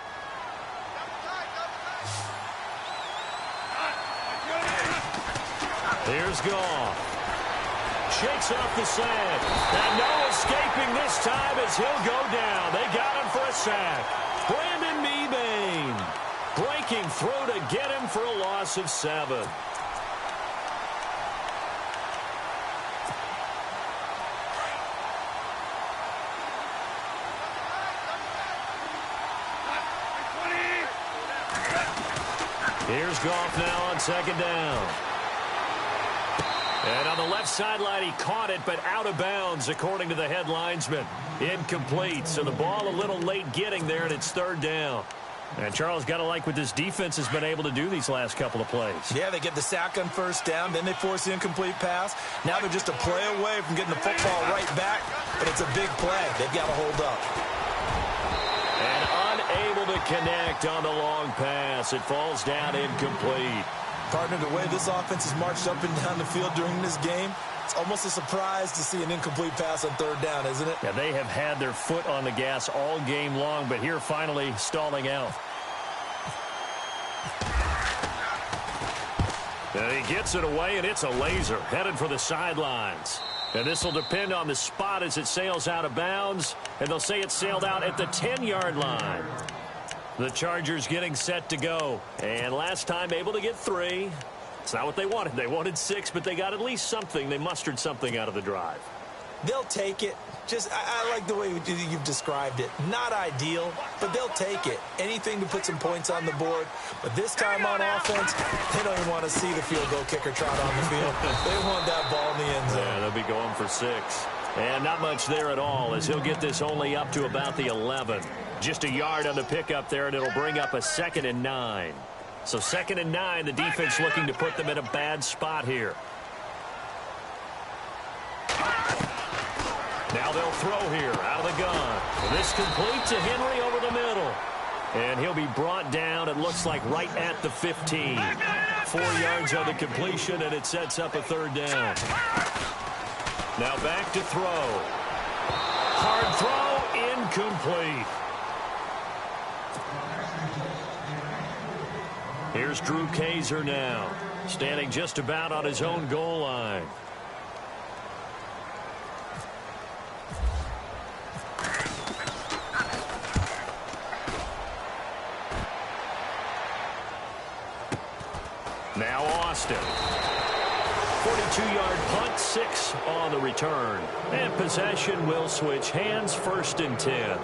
[SPEAKER 2] Here's Goff. Shakes off the sand. And no escaping this time as he'll go down. They got him for a sack. Brandon Mebane breaking through to get him for a loss of 7. Here's Goff now on 2nd down. And on the left sideline, he caught it, but out of bounds, according to the head linesman. Incomplete, so the ball a little late getting there, and it's 3rd down. And Charles, got to like what this defense has been able to do these last couple of plays. Yeah, they get the sack on 1st down, then they force the incomplete pass. Now they're just a play away from getting the football right back, but it's a big play. They've got to hold up. And unable to connect on the long pass. It falls down incomplete. Partner, the way this offense has marched up and down the field during this game, it's almost a surprise to see an incomplete pass on 3rd down, isn't it? Yeah, they have had their foot on the gas all game long, but here finally stalling out. And he gets it away, and it's a laser headed for the sidelines. And this will depend on the spot as it sails out of bounds, and they'll say it sailed out at the 10-yard line. The Chargers getting set to go. And last time able to get 3. It's not what they wanted. They wanted 6, but they got at least something. They mustered something out of the drive. They'll take it. I like the way you've described it. Not ideal, but they'll take it. Anything to put some points on the board. But this time on offense, they don't even want to see the field goal kicker trot on the field. They want that ball in the end zone. Yeah, they'll be going for 6. And not much there at all, as he'll get this only up to about the 11. Just a yard on the pickup there, and it'll bring up a 2nd and 9. So 2nd and 9, the defense looking to put them in a bad spot here. Now they'll throw here out of the gun. This complete to Henry over the middle. And he'll be brought down, it looks like, right at the 15. 4 yards on the completion, and it sets up a 3rd down. Now back to throw. Hard throw, incomplete. Here's Drew Kaiser now, standing just about on his own goal line. Now Austin. 42-yard punt, 6 on the return. And possession will switch hands, 1st and 10.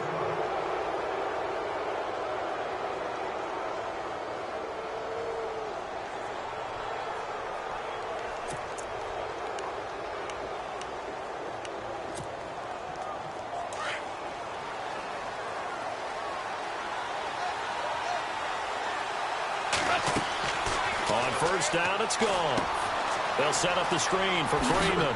[SPEAKER 2] On 1st down, it's gone. They'll set up the screen for Freeman.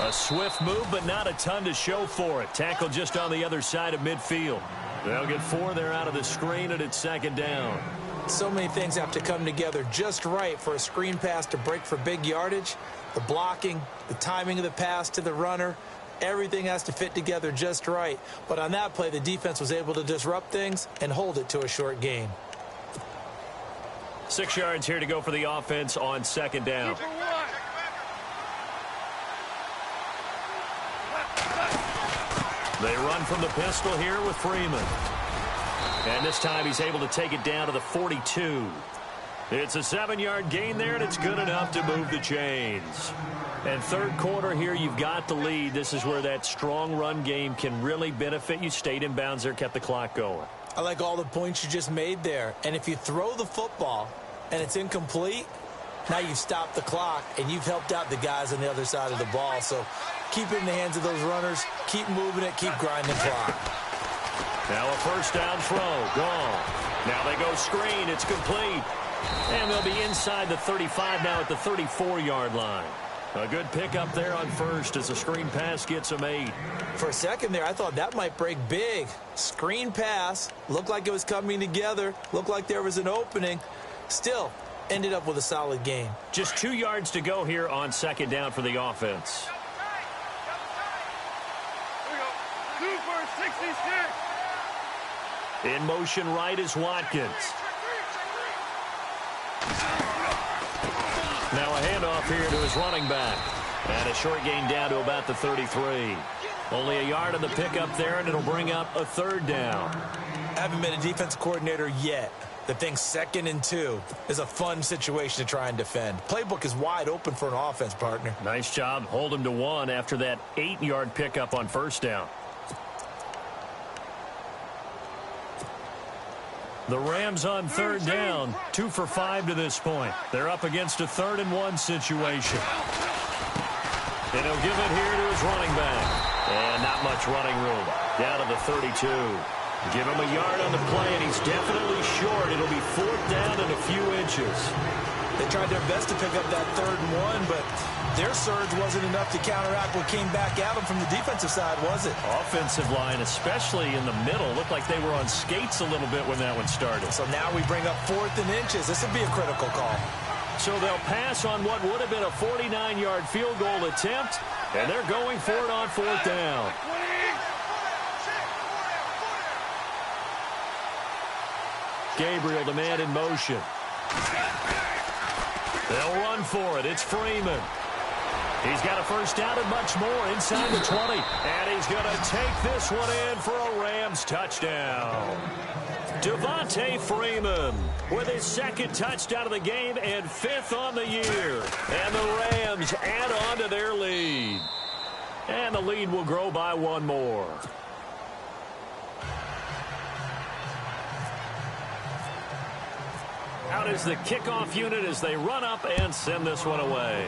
[SPEAKER 2] A swift move, but not a ton to show for it. Tackle just on the other side of midfield. They'll get 4 there out of the screen, and it's 2nd down. So many things have to come together just right for a screen pass to break for big yardage. The blocking, the timing of the pass to the runner, everything has to fit together just right. But on that play, the defense was able to disrupt things and hold it to a short gain. 6 yards here to go for the offense on 2nd down. They run from the pistol here with Freeman. And this time he's able to take it down to the 42. It's a 7-yard gain there, and it's good enough to move the chains. And third quarter here, you've got the lead. This is where that strong run game can really benefit you. Stayed in bounds there, kept the clock going.
[SPEAKER 3] I like all the points you just made there. And if you throw the football and it's incomplete, now you've stopped the clock and you've helped out the guys on the other side of the ball. So keep it in the hands of those runners. Keep moving it. Keep grinding the clock.
[SPEAKER 2] Now a first down throw. Gone. Now they go screen. It's complete. And they'll be inside the 35 now at the 34-yard line. A good pickup there on first as a screen pass gets them 8.
[SPEAKER 3] For a second there, I thought that might break big. Screen pass. Looked like it was coming together. Looked like there was an opening. Still, ended up with a solid gain.
[SPEAKER 2] Just 2 yards to go here on second down for the offense.
[SPEAKER 4] Here we go. 2 for 66.
[SPEAKER 2] In motion right is Watkins. Now a handoff here to his running back. And a short gain down to about the 33. Only a yard on the pickup there, and it'll bring up a third down.
[SPEAKER 3] I haven't been a defense coordinator yet. The thing 2nd and 2 is a fun situation to try and defend. Playbook is wide open for an offense, partner.
[SPEAKER 2] Nice job. Hold him to 1 after that 8-yard pickup on first down. The Rams on third down, 2 for 5 to this point. They're up against a 3rd and 1 situation. And he'll give it here to his running back. And not much running room. Down to the 32. Give him a yard on the play, and he's definitely short. It'll be 4th down and a few inches.
[SPEAKER 3] They tried their best to pick up that 3rd and 1, but their surge wasn't enough to counteract what came back at them from the defensive side, was it?
[SPEAKER 2] Offensive line, especially in the middle, looked like they were on skates a little bit when that one started.
[SPEAKER 3] So now we bring up 4th and inches. This would be a critical call.
[SPEAKER 2] So they'll pass on what would have been a 49-yard field goal attempt, and they're going for it on 4th down. Gabriel, the man in motion. They'll run for it. It's Freeman. He's got a first down and much more inside the 20. And he's going to take this one in for a Rams touchdown. Devontae Freeman with his 2nd touchdown of the game and 5th on the year. And the Rams add on to their lead. And the lead will grow by 1 more. Out is the kickoff unit as they run up and send this one away.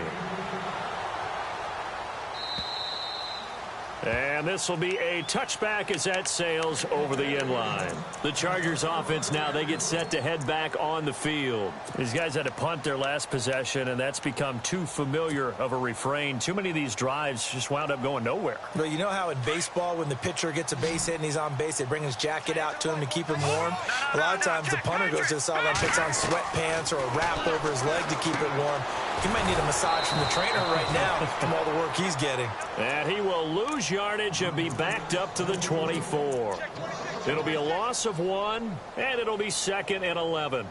[SPEAKER 2] And this will be a touchback as that sails over the end line. The Chargers offense now, they get set to head back on the field. These guys had to punt their last possession, and that's become too familiar of a refrain. Too many of these drives just wound up going nowhere.
[SPEAKER 3] But you know how in baseball, when the pitcher gets a base hit and he's on base, they bring his jacket out to him to keep him warm? A lot of times the punter goes to the sideline, puts on sweatpants or a wrap over his leg to keep it warm. He might need a massage from the trainer right now from all the work he's getting.
[SPEAKER 2] And he will lose yardage and be backed up to the 24. It'll be a loss of 1, and it'll be 2nd and 11.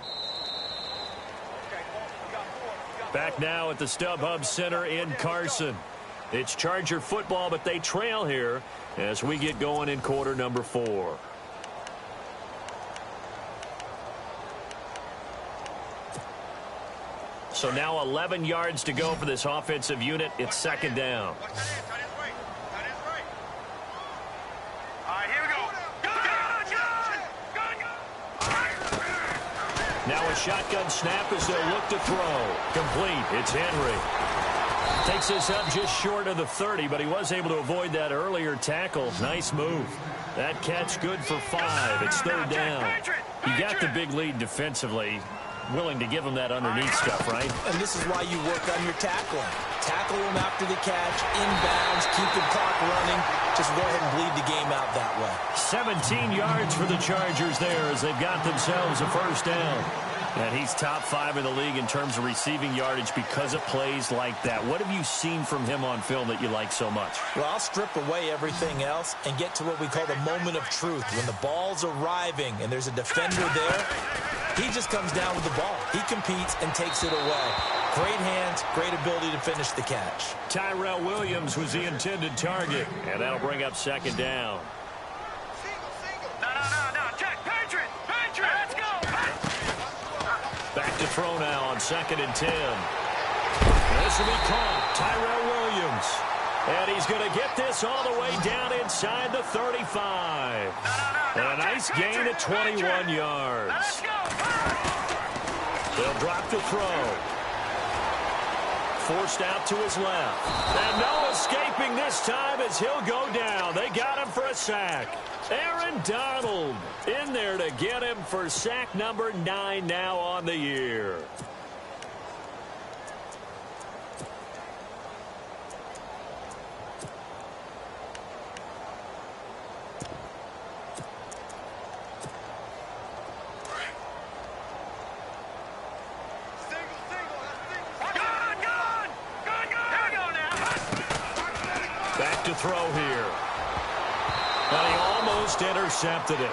[SPEAKER 2] Back now at the StubHub Center in Carson. It's Charger football, but they trail here as we get going in quarter number 4. So now 11 yards to go for this offensive unit. It's 2nd down. Now a shotgun snap as they'll look to throw. Complete. It's Henry. Takes this up just short of the 30, but he was able to avoid that earlier tackle. Nice move. That catch good for 5. It's 3rd down. You got the big lead defensively. Willing to give him that underneath stuff, right?
[SPEAKER 3] And this is why you work on your tackling. Tackle him after the catch, inbounds, keep the clock running. Just go ahead and bleed the game out that way.
[SPEAKER 2] 17 yards for the Chargers there as they've got themselves a first down. And he's top 5 in the league in terms of receiving yardage because of plays like that. What have you seen from him on film that you like so much?
[SPEAKER 3] Well, I'll strip away everything else and get to what we call the moment of truth. When the ball's arriving and there's a defender there, he just comes down with the ball. He competes and takes it away. Great hands, great ability to finish the catch.
[SPEAKER 2] Tyrell Williams was the intended target, and that'll bring up second down.
[SPEAKER 4] No. Check. Patriot. Let's go.
[SPEAKER 2] Back to throw now on 2nd and 10. This will be caught. Tyrell Williams. And he's going to get this all the way down inside the 35. And a nice gain at 21 yards.
[SPEAKER 4] Let's go.
[SPEAKER 2] They'll drop the throw. Forced out to his left. And no escaping this time as he'll go down. They got him for a sack. Aaron Donald in there to get him for sack number 9 now on the year. Back to throw here. And he almost intercepted it.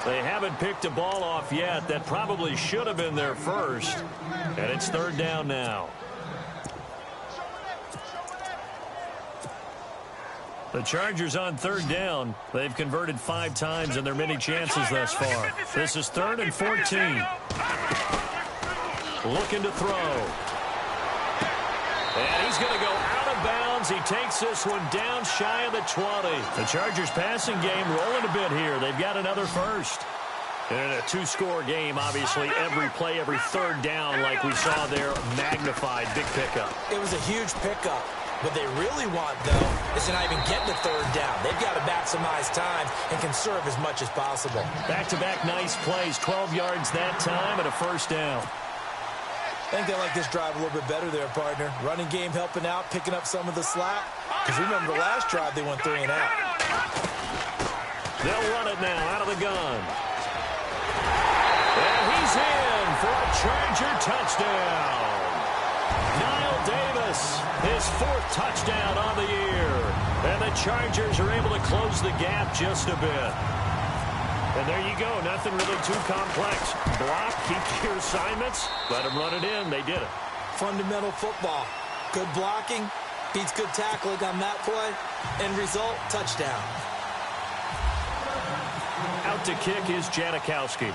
[SPEAKER 2] They haven't picked a ball off yet. That probably should have been their first. And it's 3rd down now. The Chargers on 3rd down. They've converted 5 times in their many chances thus far. This is 3rd and 14. Looking to throw. And he's going to go out of bounds. He takes this one down shy of the 20. The Chargers passing game rolling a bit here. They've got another first. In a 2-score game, obviously, every play, every 3rd down, like we saw there, magnified. Big pickup.
[SPEAKER 3] It was a huge pickup. What they really want, though, is to not even get to 3rd down. They've got to maximize time and conserve as much as possible.
[SPEAKER 2] Back-to-back nice plays. 12 yards that time and a first down.
[SPEAKER 3] I think they like this drive a little bit better there, partner. Running game helping out, picking up some of the slack. Because remember the last drive, they went 3 and out.
[SPEAKER 2] They'll run it now out of the gun. And he's in for a Charger touchdown. Niall Davis, his 4th touchdown on the year. And the Chargers are able to close the gap just a bit. And there you go. Nothing really too complex. Block, keep your assignments, let them run it in. They did it.
[SPEAKER 3] Fundamental football. Good blocking, beats good tackling on that play. End result, touchdown.
[SPEAKER 2] Out to kick is Janikowski.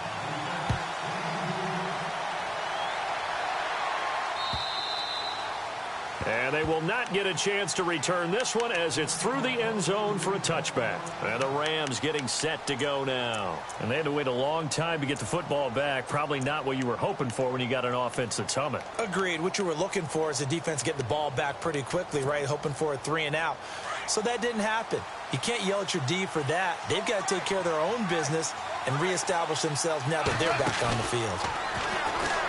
[SPEAKER 2] And they will not get a chance to return this one as it's through the end zone for a touchback. And the Rams getting set to go now. And they had to wait a long time to get the football back. Probably not what you were hoping for when you got an offense that's humming.
[SPEAKER 3] Agreed. What you were looking for is the defense getting the ball back pretty quickly, right? Hoping for a 3 and out. So that didn't happen. You can't yell at your D for that. They've got to take care of their own business and reestablish themselves now that they're back on the field.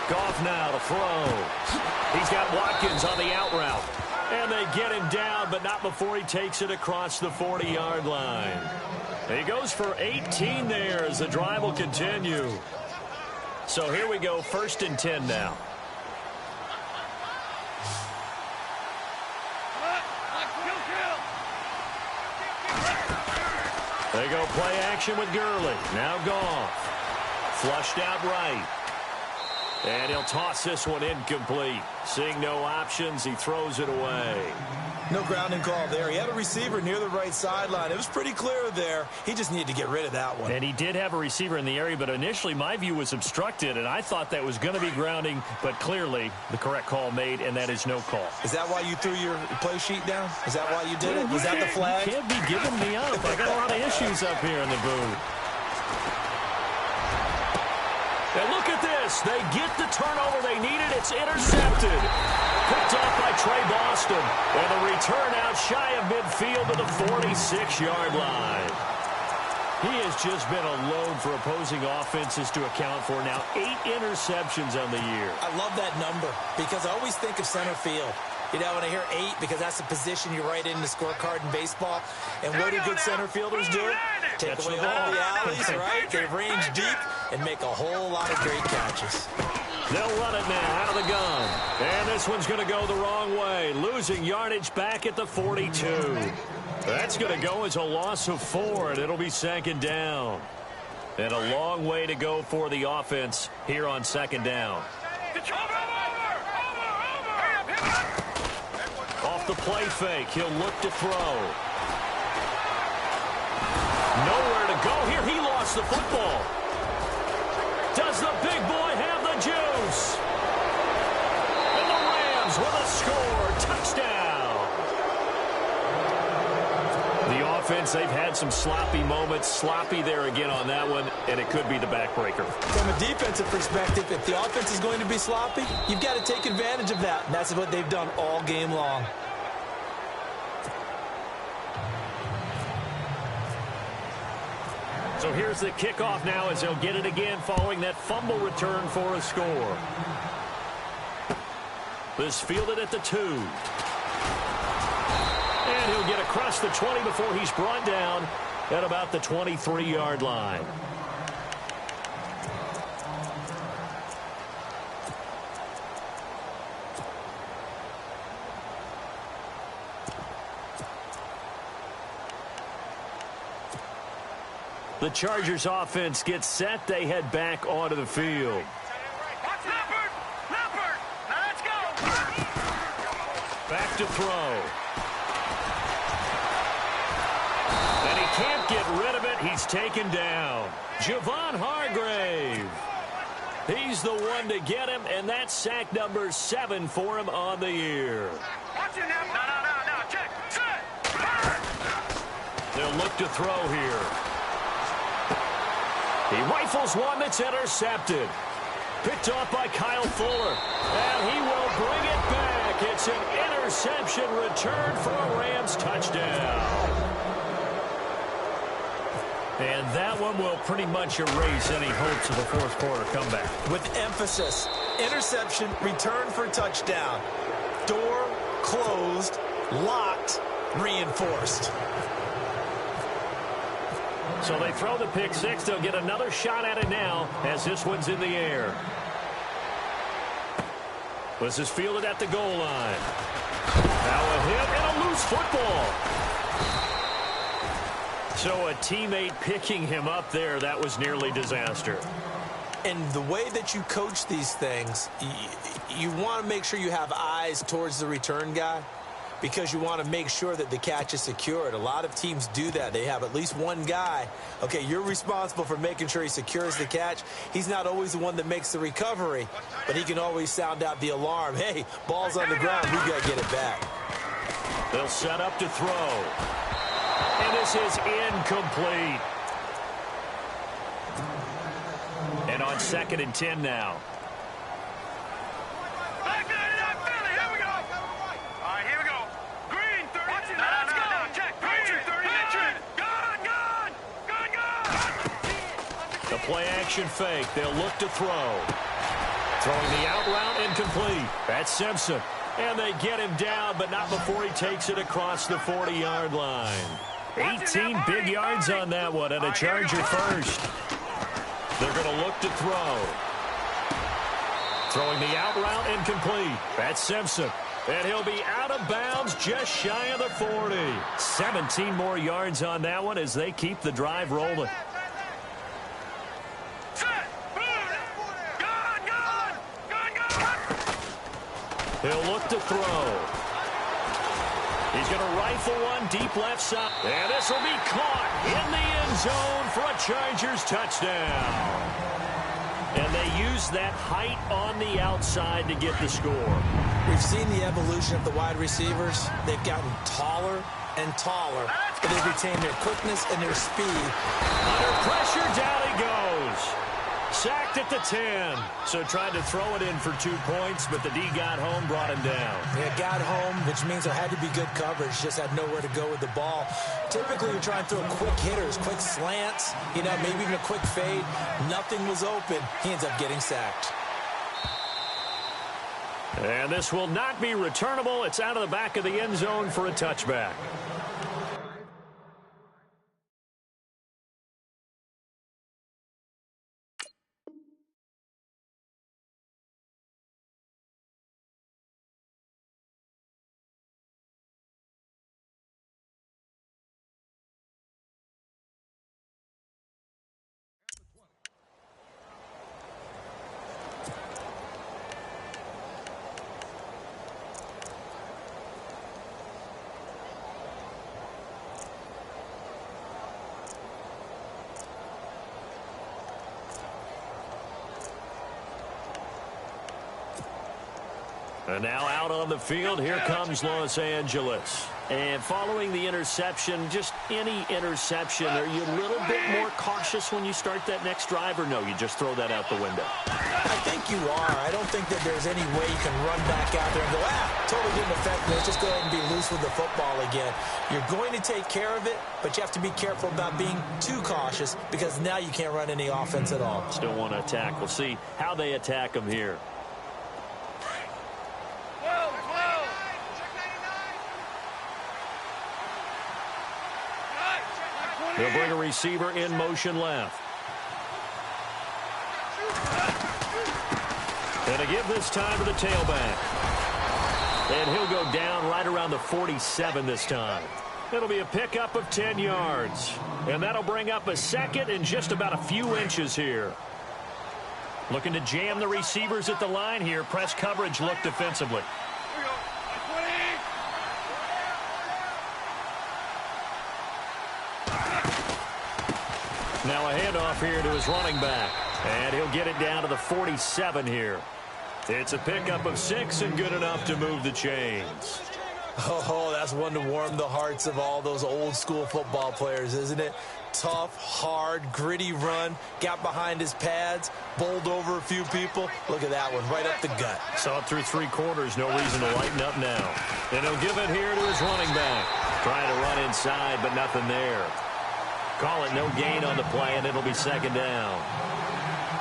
[SPEAKER 2] Goff now to throw. He's got Watkins on the out route. And they get him down, but not before he takes it across the 40-yard line. He goes for 18 there as the drive will continue. So here we go, 1st and 10 now. They go play action with Gurley. Now Goff. Flushed out right. And he'll toss this one incomplete. Seeing no options, he throws it away.
[SPEAKER 3] No grounding call there. He had a receiver near the right sideline. It was pretty clear there. He just needed to get rid of that one.
[SPEAKER 2] And he did have a receiver in the area, but initially my view was obstructed, and I thought that was going to be grounding, but clearly the correct call made, and that is no call.
[SPEAKER 3] Is that why you threw your play sheet down? Is that why you did it? Was that the flag?
[SPEAKER 2] You can't be giving me up. I got a lot of issues up here in the booth. And look at this. They get the turnover they needed. It's intercepted. Picked off by Trey Boston. And the return out shy of midfield to the 46-yard line. He has just been a load for opposing offenses to account for now. 8 interceptions on the year.
[SPEAKER 3] I love that number because I always think of center field. You know, when I hear 8, because that's the position you write in the scorecard in baseball. And what do good center fielders do? Take away all the alleys, right? They range deep and make a whole lot of great catches.
[SPEAKER 2] They'll run it now out of the gun. And this one's going to go the wrong way. Losing yardage back at the 42. That's going to go as a loss of 4, and it'll be 2nd down. And a long way to go for the offense here on 2nd down.
[SPEAKER 4] Over!
[SPEAKER 2] Off the play fake, he'll look to throw. Nowhere to go here. He lost the football. Does the big boy have the juice? And the Rams with a score. Touchdown. The offense, they've had some sloppy moments. Sloppy there again on that one, and it could be the backbreaker.
[SPEAKER 3] From a defensive perspective, if the offense is going to be sloppy, you've got to take advantage of that. And that's what they've done all game long.
[SPEAKER 2] So here's the kickoff now as they'll get it again following that fumble return for a score. This fielded at the 2. And he'll get across the 20 before he's brought down at about the 23-yard line. The Chargers offense gets set. They head back onto the field.
[SPEAKER 4] Now let's go.
[SPEAKER 2] Back to throw. And he can't get rid of it. He's taken down. Javon Hargrave. He's the one to get him, and that's sack number 7 for him on the year.
[SPEAKER 4] Watch it now. No. Check. Set.
[SPEAKER 2] They'll look to throw here. He rifles one that's intercepted. Picked off by Kyle Fuller. And he will bring it back. It's an interception return for a Rams touchdown. And that one will pretty much erase any hopes of a fourth quarter comeback.
[SPEAKER 3] With emphasis, interception, return for touchdown. Door closed, locked, reinforced.
[SPEAKER 2] So they throw the pick six. They'll get another shot at it now as this one's in the air. This is fielded at the goal line. Now a hit and a loose football. So a teammate picking him up there, that was nearly disaster.
[SPEAKER 3] And the way that you coach these things, you want to make sure you have eyes towards the return guy, because you want to make sure that the catch is secured. A lot of teams do that. They have at least one guy. Okay, you're responsible for making sure he secures the catch. He's not always the one that makes the recovery, but he can always sound out the alarm. Hey, ball's on the ground. We got to get it back.
[SPEAKER 2] They'll set up to throw. And this is incomplete. And on 2nd and 10 now. The play-action fake. They'll look to throw. Throwing the out route incomplete. That's Simpson. And they get him down, but not before he takes it across the 40-yard line. 18 big yards on that one, and a Charger first. They're going to look to throw. Throwing the out route incomplete. That's Simpson. And he'll be out of bounds just shy of the 40. 17 more yards on that one as they keep the drive rolling. He'll look to throw. He's going to rifle one deep left side. And this will be caught in the end zone for a Chargers touchdown. And they use that height on the outside to get the score.
[SPEAKER 3] We've seen the evolution of the wide receivers. They've gotten taller and taller, but they've retained their quickness and their speed.
[SPEAKER 2] Under pressure, down he goes. Sacked at the 10. So tried to throw it in for 2 points, but the D got home, brought him down.
[SPEAKER 3] Yeah, got home, which means there had to be good coverage. Just had nowhere to go with the ball. Typically, you're trying to throw quick hitters, quick slants, maybe even a quick fade. Nothing was open. He ends up getting sacked.
[SPEAKER 2] And this will not be returnable. It's out of the back of the end zone for a touchback. And now out on the field, here comes Los Angeles. And following the interception, just any interception, are you a little bit more cautious when you start that next drive, or no, you just throw that out the window?
[SPEAKER 3] I think you are. I don't think that there's any way you can run back out there and go, totally didn't affect me. Let's just go ahead and be loose with the football again. You're going to take care of it, but you have to be careful about being too cautious because now you can't run any offense at all.
[SPEAKER 2] Still want to attack. We'll see how they attack them here. They'll bring a receiver in motion left. And a give this time to the tailback. And he'll go down right around the 47 this time. It'll be a pickup of 10 yards. And that'll bring up a second and just about a few inches here. Looking to jam the receivers at the line here. Press coverage look defensively. Now a handoff here to his running back. And he'll get it down to the 47 here. It's a pickup of 6 and good enough to move the chains.
[SPEAKER 3] Oh, that's one to warm the hearts of all those old school football players, isn't it? Tough, hard, gritty run. Got behind his pads, bowled over a few people. Look at that one, right up the gut.
[SPEAKER 2] Saw it through 3 quarters. No reason to lighten up now. And he'll give it here to his running back. Trying to run inside, but nothing there. Call it no gain on the play, and it'll be second down.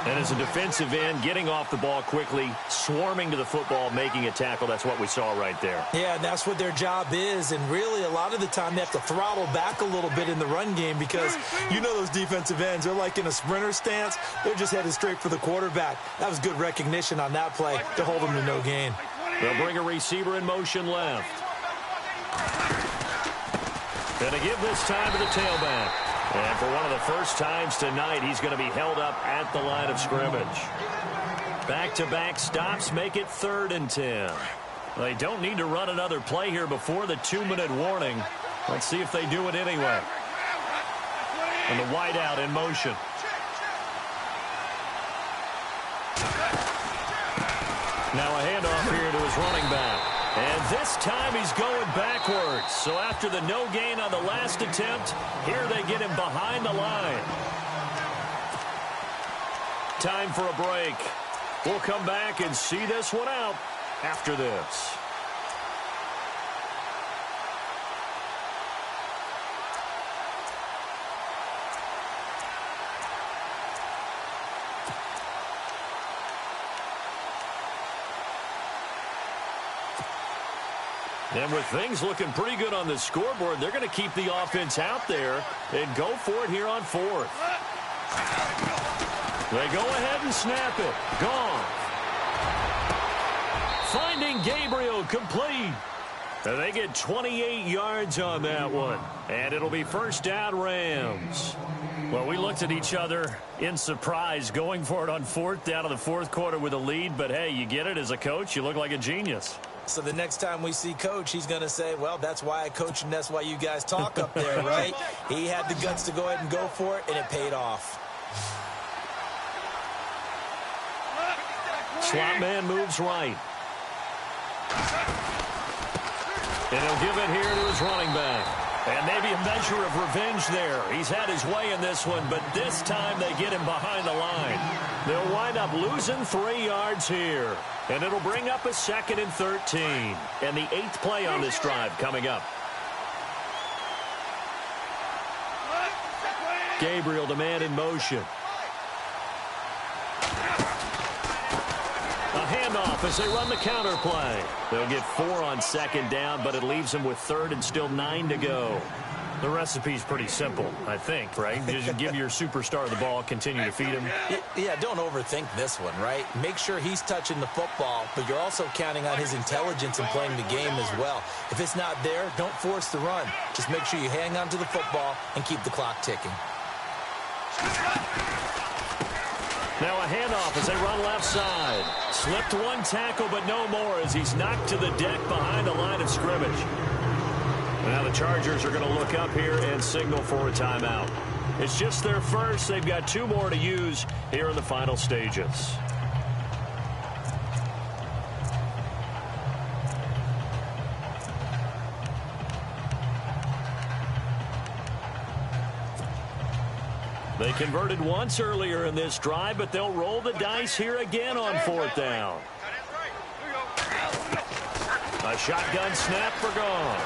[SPEAKER 2] And as a defensive end, getting off the ball quickly, swarming to the football, making a tackle, that's what we saw right there.
[SPEAKER 3] Yeah, and that's what their job is. And really, a lot of the time, they have to throttle back a little bit in the run game because you know those defensive ends, they're like in a sprinter stance. They're just headed straight for the quarterback. That was good recognition on that play to hold them to no gain.
[SPEAKER 2] They'll bring a receiver in motion left. And a give this time to the tailback. And for one of the first times tonight, he's going to be held up at the line of scrimmage. Back-to-back stops make it 3rd and 10. They don't need to run another play here before the 2-minute warning. Let's see if they do it anyway. And the wideout in motion. Now a handoff here to his running back. And this time he's going backwards. So after the no gain on the last attempt, here they get him behind the line. Time for a break. We'll come back and see this one out after this. And with things looking pretty good on the scoreboard, they're going to keep the offense out there and go for it here on 4th. They go ahead and snap it. Gone. Finding Gabriel complete. And they get 28 yards on that one. And it'll be first down Rams. Well, we looked at each other in surprise going for it on 4th down in the 4th quarter with a lead. But, hey, you get it as a coach. You look like a genius.
[SPEAKER 3] So the next time we see Coach, he's going to say, well, that's why I coach and that's why you guys talk up there, right? He had the guts to go ahead and go for it, and it paid off.
[SPEAKER 2] Slot man moves right. And he'll give it here to his running back. And maybe a measure of revenge there. He's had his way in this one, but this time they get him behind the line. They'll wind up losing 3 yards here. And it'll bring up a 2nd and 13. And the 8th play on this drive coming up. Gabriel, the man in motion. A handoff as they run the counter play. They'll get 4 on 2nd down, but it leaves them with 3rd and still 9 to go. The recipe's pretty simple, I think, right? You just give your superstar the ball, continue to feed him.
[SPEAKER 3] Yeah, don't overthink this one, right? Make sure he's touching the football, but you're also counting on his intelligence in playing the game as well. If it's not there, don't force the run. Just make sure you hang on to the football and keep the clock ticking.
[SPEAKER 2] Now a handoff as they run left side. Slipped one tackle, but no more as he's knocked to the deck behind the line of scrimmage. Now the Chargers are going to look up here and signal for a timeout. It's just their first. They've got 2 more to use here in the final stages. Converted once earlier in this drive, but they'll roll the dice here again on 4th down. A shotgun snap for gone.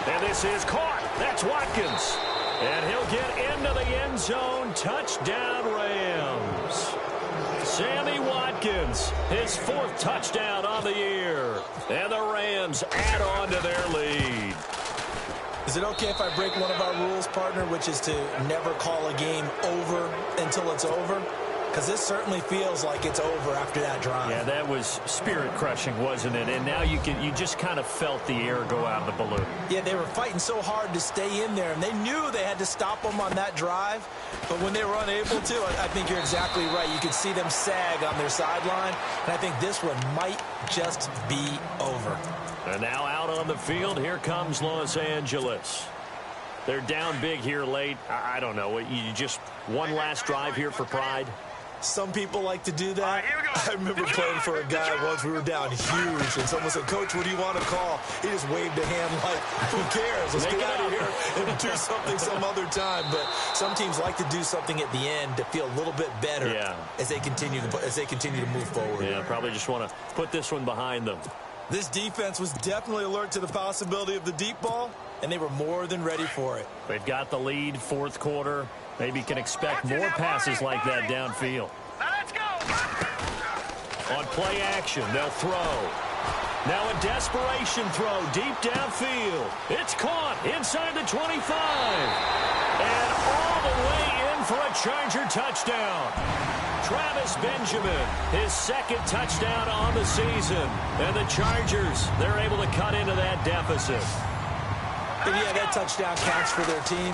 [SPEAKER 2] And this is caught. That's Watkins. And he'll get into the end zone. Touchdown, Rams. Sammy Watkins, his 4th touchdown on the year. And the Rams add on to their lead.
[SPEAKER 3] Is it okay if I break one of our rules, partner, which is to never call a game over until it's over? Because this certainly feels like it's over after that drive.
[SPEAKER 2] Yeah, that was spirit-crushing, wasn't it? And now you just kind of felt the air go out of the balloon.
[SPEAKER 3] Yeah, they were fighting so hard to stay in there, and they knew they had to stop them on that drive. But when they were unable to, I think you're exactly right. You could see them sag on their sideline, and I think this one might just be over.
[SPEAKER 2] And now out on the field, here comes Los Angeles. They're down big here late. I don't know. You just one last drive here for pride?
[SPEAKER 3] Some people like to do that. I remember playing for a guy once. We were down huge, and someone said, "Coach, what do you want to call?" He just waved a hand like, "Who cares? Let's get out of here and do something some other time." But some teams like to do something at the end to feel a little bit better as they continue to move forward.
[SPEAKER 2] Yeah, probably just want to put this one behind them.
[SPEAKER 3] This defense was definitely alert to the possibility of the deep ball, and they were more than ready for it.
[SPEAKER 2] They've got the lead, 4th quarter. Maybe can expect more passes like that downfield.
[SPEAKER 4] Let's go.
[SPEAKER 2] On play action, they'll throw. Now a desperation throw deep downfield. It's caught inside the 25. And all the way in for a Charger touchdown. Travis Benjamin, his 2nd touchdown on the season. And the Chargers, they're able to cut into that deficit.
[SPEAKER 3] And yeah, that touchdown counts for their team,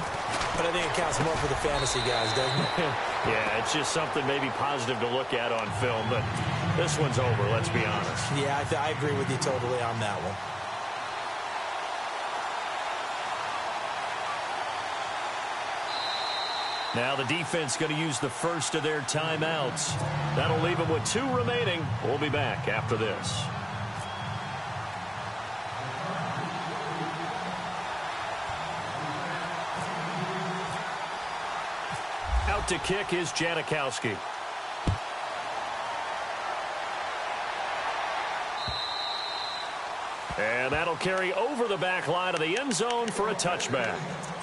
[SPEAKER 3] but I think it counts more for the fantasy guys, doesn't it?
[SPEAKER 2] Yeah, it's just something maybe positive to look at on film, but this one's over, let's be honest.
[SPEAKER 3] Yeah, I agree with you totally on that one.
[SPEAKER 2] Now the defense going to use the first of their timeouts. That'll leave them with 2 remaining. We'll be back after this. Out to kick is Janikowski. And that'll carry over the back line of the end zone for a touchback.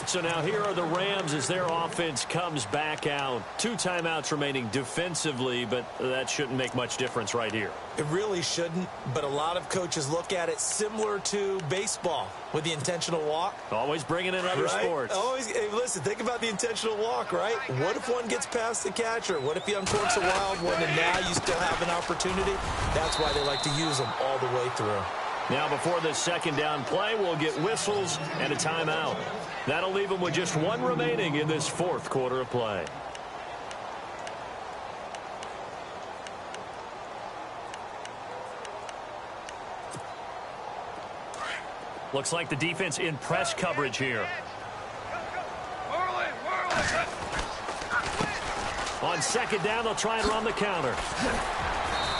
[SPEAKER 2] So now here are the Rams as their offense comes back out. 2 timeouts remaining defensively, but that shouldn't make much difference right here.
[SPEAKER 3] It really shouldn't, but a lot of coaches look at it similar to baseball with the intentional walk.
[SPEAKER 2] Always bringing in other sports.
[SPEAKER 3] Always, hey, listen, think about the intentional walk, right? What if one gets past the catcher? What if he uncorks a wild one and now you still have an opportunity? That's why they like to use them all the way through.
[SPEAKER 2] Now before this 2nd down play, we'll get whistles and a timeout. That'll leave them with just 1 remaining in this 4th quarter of play. Looks like the defense in press coverage here. On 2nd down, they'll try and run the counter.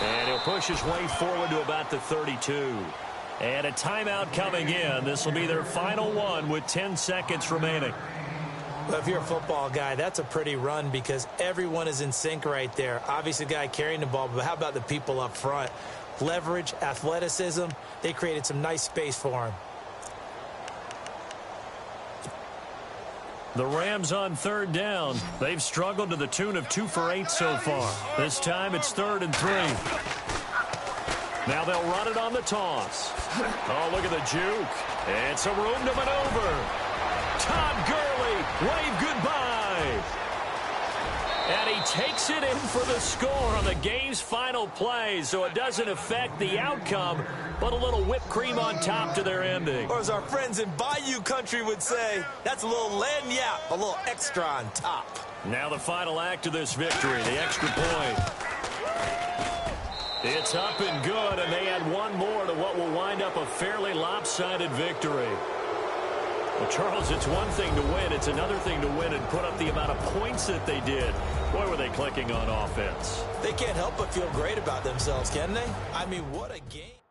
[SPEAKER 2] And he'll push his way forward to about the 32. And a timeout coming in. This will be their final one with 10 seconds remaining.
[SPEAKER 3] Well, if you're a football guy, that's a pretty run because everyone is in sync right there. Obviously, the guy carrying the ball, but how about the people up front? Leverage, athleticism, they created some nice space for him.
[SPEAKER 2] The Rams on 3rd down. They've struggled to the tune of 2 for 8 so far. This time it's 3rd and 3. Now they'll run it on the toss. Oh, look at the juke. And some room to maneuver. Todd Gurley, wave goodbye. And he takes it in for the score on the game's final play, so it doesn't affect the outcome, but a little whipped cream on top to their ending.
[SPEAKER 3] Or as our friends in Bayou Country would say, that's a little lagniappe, a little extra on top.
[SPEAKER 2] Now the final act of this victory, the extra point. It's up and good, and they add 1 more to what will wind up a fairly lopsided victory. Well, Charles, it's one thing to win. It's another thing to win and put up the amount of points that they did. Boy, were they clicking on offense.
[SPEAKER 3] They can't help but feel great about themselves, can they? I mean, what a game.